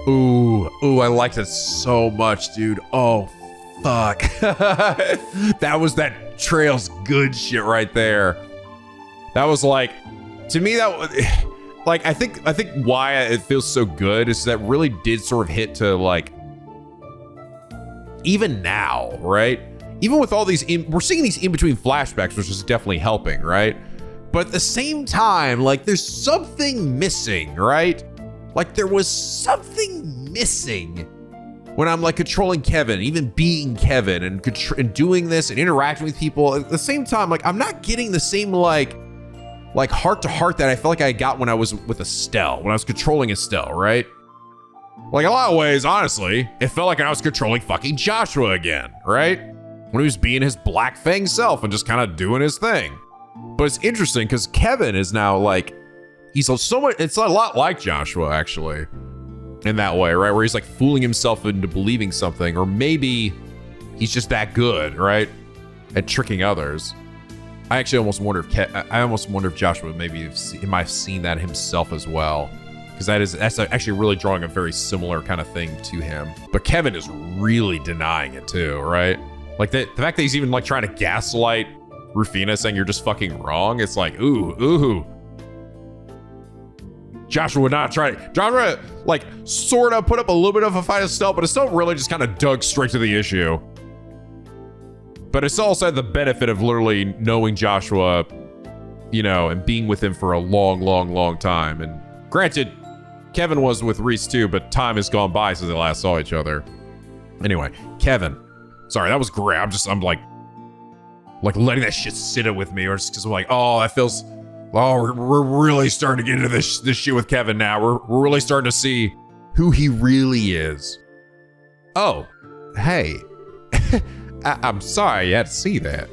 ooh, I liked it so much, dude. Oh, fuck. That was that Trail's good shit right there. That was like, to me, that was, like, I think why it feels so good is that really did sort of hit to, like, even now, right? Even with all these, we're seeing these in-between flashbacks, which is definitely helping, right? But at the same time, like, there's something missing, right? Like, there was something missing when I'm, like, controlling Kevin, even being Kevin, and doing this and interacting with people. At the same time, like, I'm not getting the same, like heart-to-heart that I felt like I got when I was with Estelle, when I was controlling Estelle, right? Like, a lot of ways, honestly, it felt like I was controlling fucking Joshua again, right? When he was being his Black Fang self and just kind of doing his thing. But it's interesting because Kevin is now, like, he's so much, it's a lot like Joshua, actually, in that way, right? Where he's, like, fooling himself into believing something, or maybe he's just that good, right? At tricking others. I actually almost wonder if Joshua maybe he might have seen that himself as well. Because that's actually really drawing a very similar kind of thing to him. But Kevin is really denying it too, right? Like the fact that he's even like trying to gaslight Rufina, saying you're just fucking wrong. It's like, ooh. Joshua would not try. Joshua like sort of put up a little bit of a fight of Estelle, but Estelle really just kind of dug straight to the issue. But it's also had the benefit of literally knowing Joshua, you know, and being with him for a long time. And granted, Kevin was with Ries too, but time has gone by since they last saw each other. Anyway, Kevin. Sorry, that was great. I'm like letting that shit sit with me, or just because I'm like, oh, that feels. Oh, we're really starting to get into this shit with Kevin now. We're really starting to see who he really is. Oh, hey. I'm sorry you had to see that.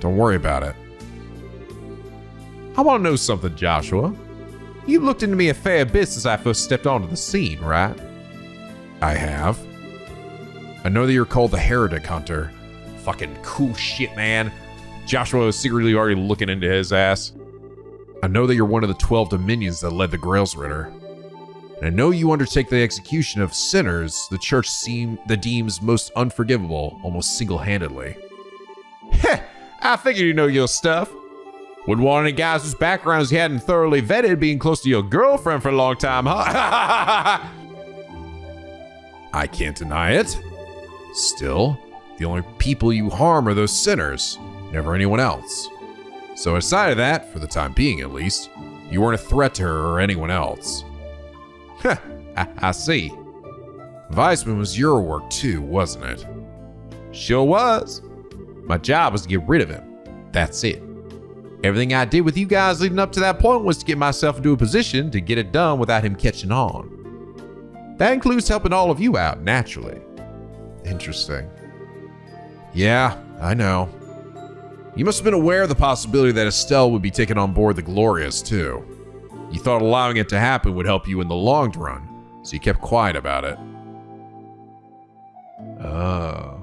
Don't worry about it. I want to know something, Joshua. You looked into me a fair bit since I first stepped onto the scene, right? I have. I know that you're called the Heretic Hunter. Fucking cool shit, man. Joshua was secretly already looking into his ass. I know that you're one of the 12 dominions that led the Grails Ritter. And I know you undertake the execution of sinners the church deems most unforgivable, almost single-handedly. Heh, I figured you know your stuff. Wouldn't want any guys whose backgrounds you hadn't thoroughly vetted being close to your girlfriend for a long time, huh? I can't deny it. Still, the only people you harm are those sinners, never anyone else. So aside of that, for the time being at least, you weren't a threat to her or anyone else. Huh, I see. Weissman was your work too, wasn't it? Sure was. My job was to get rid of him. That's it. Everything I did with you guys leading up to that point was to get myself into a position to get it done without him catching on. That includes helping all of you out, naturally. Interesting. Yeah, I know. You must have been aware of the possibility that Estelle would be taken on board the Glorious, too. You thought allowing it to happen would help you in the long run, so you kept quiet about it. Oh.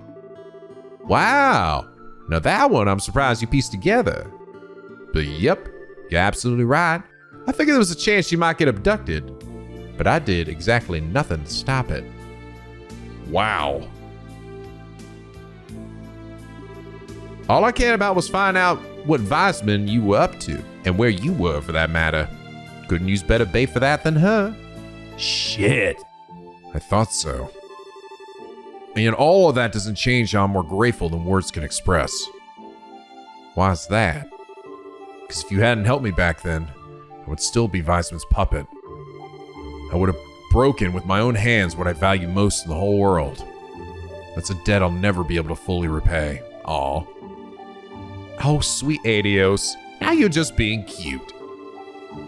Wow. Now that one I'm surprised you pieced together. But yep, you're absolutely right. I figured there was a chance you might get abducted, but I did exactly nothing to stop it. Wow. All I cared about was finding out what Weissman you were up to, and where you were for that matter. Couldn't use better bait for that than her. Shit. I thought so. And all of that doesn't change how I'm more grateful than words can express. Why's that? Because if you hadn't helped me back then, I would still be Weissman's puppet. I would have broken with my own hands what I value most in the whole world. That's a debt I'll never be able to fully repay. Aw. Oh, sweet Adios. Now you're just being cute.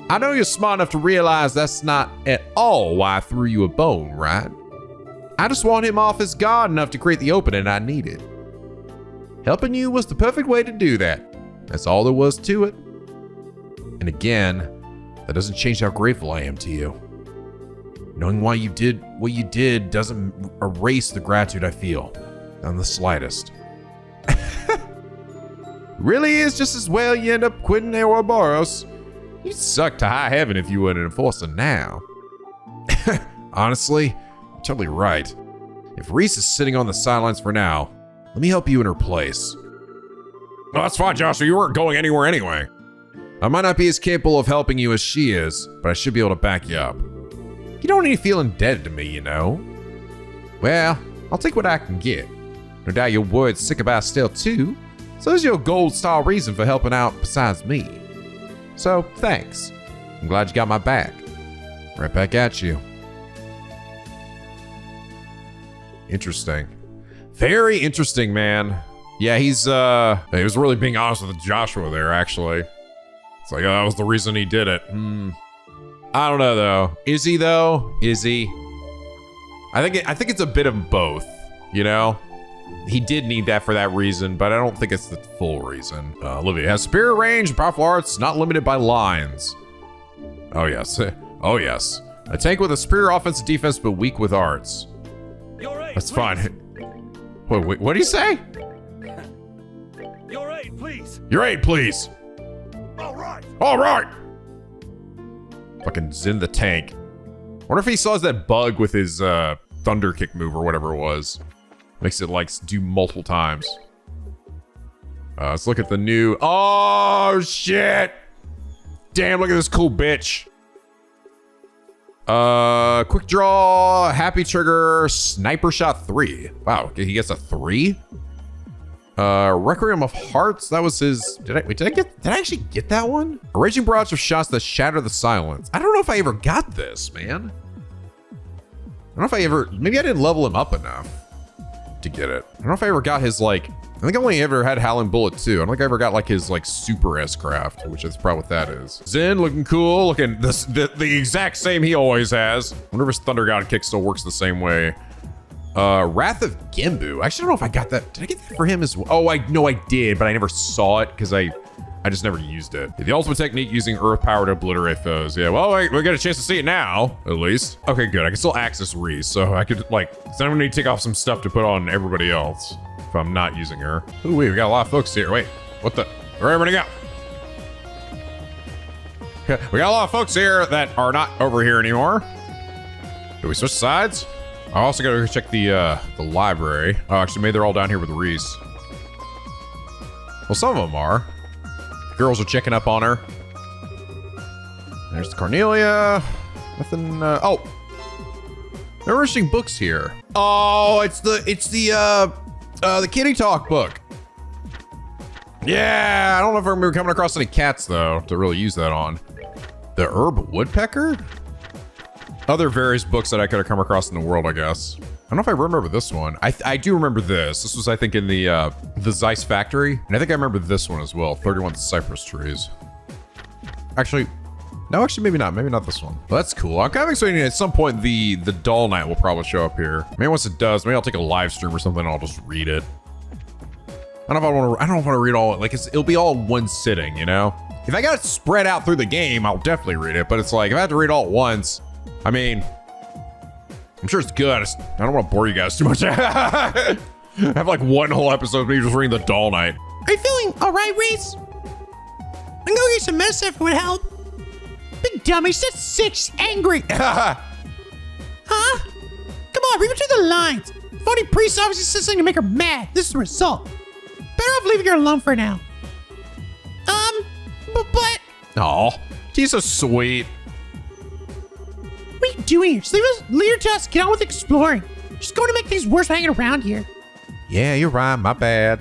I know you're smart enough to realize that's not at all why I threw you a bone, right? I just want him off his guard enough to create the opening I needed. Helping you was the perfect way to do that. That's all there was to it. And again, that doesn't change how grateful I am to you. Knowing why you did what you did doesn't erase the gratitude I feel. Not in the slightest. Really is just as well you end up quitting the Ouroboros. You'd suck to high heaven if you were an enforcer now. Honestly, you're totally right. If Ries is sitting on the sidelines for now, let me help you in her place. Well, that's fine, Joshua. You weren't going anywhere anyway. I might not be as capable of helping you as she is, but I should be able to back you up. You don't need to feel indebted to me, you know. Well, I'll take what I can get. No doubt your word's sick about Estelle too, so there's your gold star reason for helping out besides me. So, thanks. I'm glad you got my back. Right back at you. Interesting. Very interesting, man. Yeah, he was really being honest with Joshua there, actually. It's like, oh, that was the reason he did it. I don't know, though. Is he, though? Is he? I think it's a bit of both, you know? He did need that for that reason, but I don't think it's the full reason. Olivia has superior range, powerful arts, not limited by lines. Oh, yes. Oh, yes. A tank with a superior offensive defense, but weak with arts. That's fine. Wait, what do you say? Your aid, please. Your aid, please. All right. Fucking Zin the tank. Wonder if he still has that bug with his thunder kick move or whatever it was. Makes it like do multiple times. Let's look at the new. Oh shit! Damn! Look at this cool bitch. Quick draw, happy trigger, sniper shot 3. Wow, he gets a 3. Requiem of Hearts. That was his. Did I actually get that one? A raging barrage of shots that shatter the silence. I don't know if I ever got this, man. I don't know if I ever. Maybe I didn't level him up enough to get it. I don't know if I ever got his like. I think I only ever had Howling Bullet 2. I don't think I ever got like his like super S-craft, which is probably what that is. Zen looking cool, looking the exact same he always has. I wonder if his Thunder God kick still works the same way. Wrath of Genbu. I actually don't know if I got that. Did I get that for him as well? Oh, I know I did, but I never saw it because I just never used it. The ultimate technique using earth power to obliterate foes. Yeah, well, we get a chance to see it now, at least. Okay, good. I can still access Ries, so I could like, so I'm gonna need to take off some stuff to put on everybody else if I'm not using her. Ooh, we got a lot of folks here. Wait, what the? Where are everybody go? We got a lot of folks here that are not over here anymore. Do we switch sides? I also gotta go check the library. Oh, actually, maybe they're all down here with Ries. Well, some of them are. The girls are checking up on her. There's the Cornelia. Nothing. Oh, they're interesting books here. Oh, it's the Kitty Talk book. Yeah, I don't know if we're coming across any cats though to really use that on. The Herb Woodpecker. Other various books that I could have come across in the world, I guess. I don't know if I remember this one. I do remember this. This was, I think, in the Zeiss factory. And I think I remember this one as well. 31 cypress trees. Actually, no, actually, maybe not. Maybe not this one. Well, that's cool. I'm kind of expecting at some point the doll knight will probably show up here. Maybe once it does, maybe I'll take a live stream or something and I'll just read it. I don't know if I want to read all, like, it'll be all in one sitting, you know? If I got it spread out through the game, I'll definitely read it. But it's like, if I have to read all at once, I mean, I'm sure it's good. I don't want to bore you guys too much. I have like one whole episode of me just reading the doll knight. Are you feeling all right, Ries? I can go get some medicine if it would help. Big dummy, she's just sick, she's angry. Huh? Come on, read between the lines. Phony priest obviously said something to make her mad. This is the result. Better off leaving her alone for now. But... Aw, she's so sweet. What are you doing here? Just leave her to us. Get on with exploring. She's going to make things worse hanging around here. Yeah, you're right. My bad.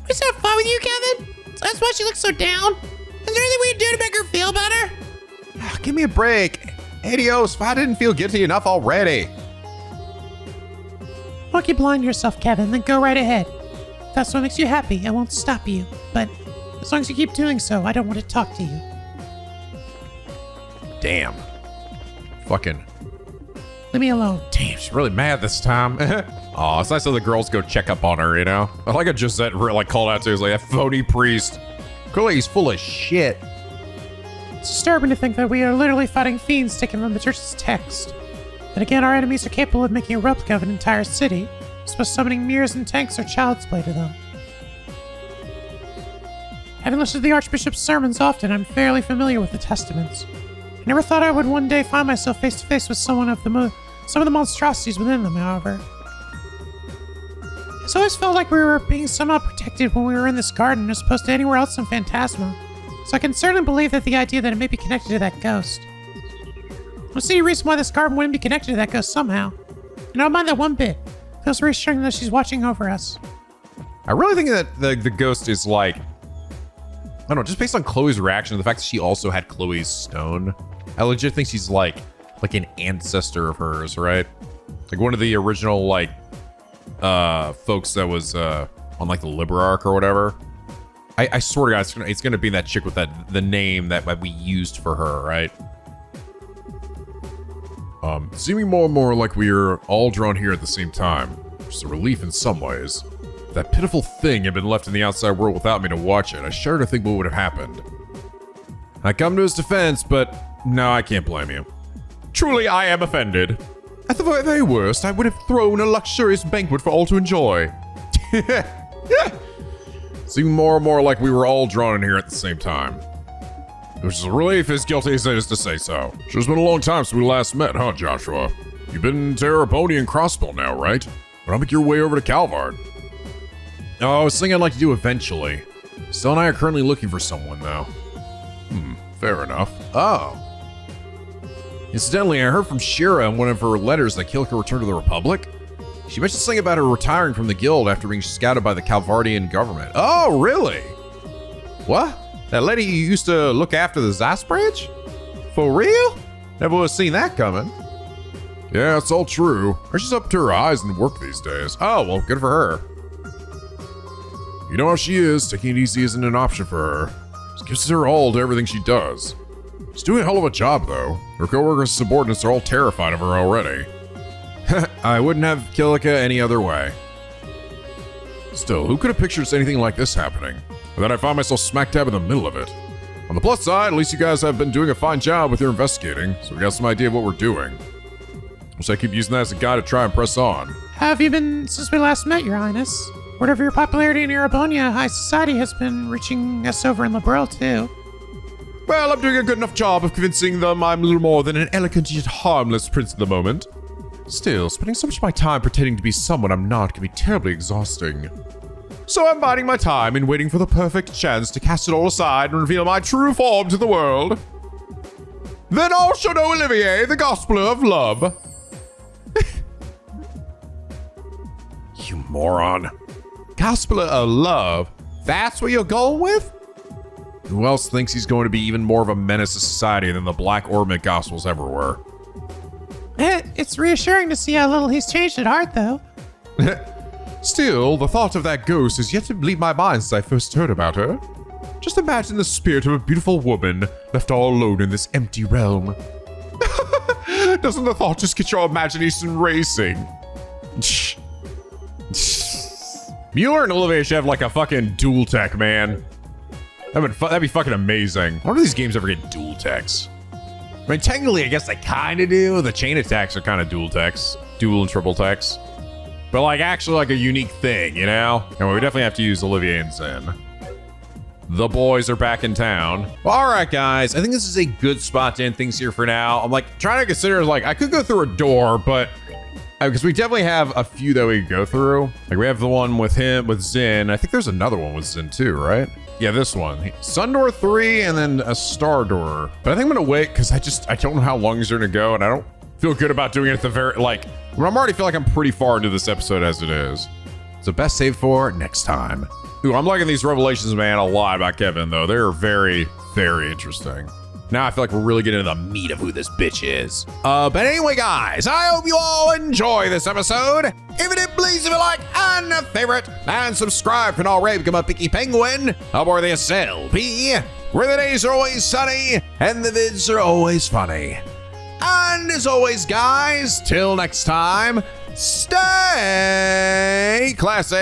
Is that fun with you, Kevin? That's why she looks so down. Is there anything we can do to make her feel better? Give me a break. Adios, if I didn't feel guilty enough already. Why don't you blind yourself, Kevin, then go right ahead. If that's what makes you happy, I won't stop you. But as long as you keep doing so, I don't want to talk to you. Damn. Fucking. Leave me alone. Damn, she's really mad this time. Aw, it's nice that the girls go check up on her, you know? I like how Josette like called out to her, like, that phony priest. Clearly he's full of shit. It's disturbing to think that we are literally fighting fiends taken from the church's text. Then again, our enemies are capable of making a replica of an entire city. I suppose summoning mirrors and tanks are child's play to them. Having listened to the Archbishop's sermons often, I'm fairly familiar with the Testaments. I never thought I would one day find myself face to face with some of the monstrosities within them, however. It's always felt like we were being somehow protected when we were in this garden as opposed to anywhere else in Phantasma. So I can certainly believe that the idea that it may be connected to that ghost. I don't see any reason why this garden wouldn't be connected to that ghost somehow. And I don't mind that one bit. It feels reassuring that she's watching over us. I really think that the ghost is like, I don't know, just based on Chloe's reaction to the fact that she also had Chloe's stone. I legit think she's like an ancestor of hers, right? Like one of the original like folks that was on like the Liberarch or whatever. I swear to God, it's gonna be that chick with the name that we used for her, right? Seeming more and more like we are all drawn here at the same time, which is a relief in some ways. If that pitiful thing had been left in the outside world without me to watch it, I shudder to think what would have happened. I come to his defense, but no, I can't blame you. Truly, I am offended. At the very worst, I would have thrown a luxurious banquet for all to enjoy. Seeming more and more like we were all drawn in here at the same time. Which is a relief, as guilty as it is to say so. Sure, it's been a long time since we last met, huh, Joshua? You've been in Terrapony and Crossbill now, right? But I'll make your way over to Calvard. Oh, I was thinking I'd like to do eventually. Still and I are currently looking for someone, though. Fair enough. Oh. Incidentally, I heard from Shira in one of her letters that Kilika returned to the Republic. She mentioned something about her retiring from the guild after being scouted by the Calvardian government. Oh, really? What? That lady you used to look after the Zeiss branch? For real? Never would have seen that coming. Yeah, it's all true. She's up to her eyes in work these days. Oh, well, good for her. You know how she is. Taking it easy isn't an option for her. She gives her all to everything she does. She's doing a hell of a job, though. Her coworkers and subordinates are all terrified of her already. I wouldn't have Kilika any other way. Still, who could have pictured anything like this happening? And then I find myself smack dab in the middle of it. On the plus side, at least you guys have been doing a fine job with your investigating, so we got some idea of what we're doing. Wish I keep using that as a guide to try and press on. How have you been since we last met, Your Highness? Word of your popularity in Erabonia high society has been reaching us over in Liberl, too. Well, I'm doing a good enough job of convincing them I'm little more than an elegant yet harmless prince at the moment. Still, spending so much of my time pretending to be someone I'm not can be terribly exhausting. So I'm biding my time and waiting for the perfect chance to cast it all aside and reveal my true form to the world. Then all shall know Olivier, the gospel of love. You moron. Gospel of love? That's what you're going with? Who else thinks he's going to be even more of a menace to society than the Black Ormond Gospels ever were? It's reassuring to see how little he's changed at heart, though. Still, the thought of that ghost has yet to leave my mind since I first heard about her. Just imagine the spirit of a beautiful woman left all alone in this empty realm. Doesn't the thought just get your imagination racing? Mueller and Olivier should have like a fucking dual tech, man. That'd be fucking amazing. I wonder if these games ever get dual techs. I mean, technically, I guess they kind of do. The chain attacks are kind of dual techs, dual and triple techs. But like actually like a unique thing, you know? And we definitely have to use Olivier and Zen. The boys are back in town. Well, all right, guys. I think this is a good spot to end things here for now. I'm like trying to consider like I could go through a door, but because we definitely have a few that we could go through. Like we have the one with him, with Zen. I think there's another one with Zen too, right? Yeah, this one. Sun Door 3 and then a Star Door. But I think I'm gonna wait because I don't know how long these are gonna go, and I don't feel good about doing it at the very like. I'm already feel like I'm pretty far into this episode as it is. So best save for next time. Ooh, I'm liking these revelations, man, a lot about Kevin, though. They're very, very interesting. Now I feel like we're really getting into the meat of who this bitch is. But anyway, guys, I hope you all enjoy this episode. If you did, please leave a like and a favorite, and subscribe for an already become a picky penguin aboard the SLP, where the days are always sunny and the vids are always funny. And as always, guys, till next time, stay classy.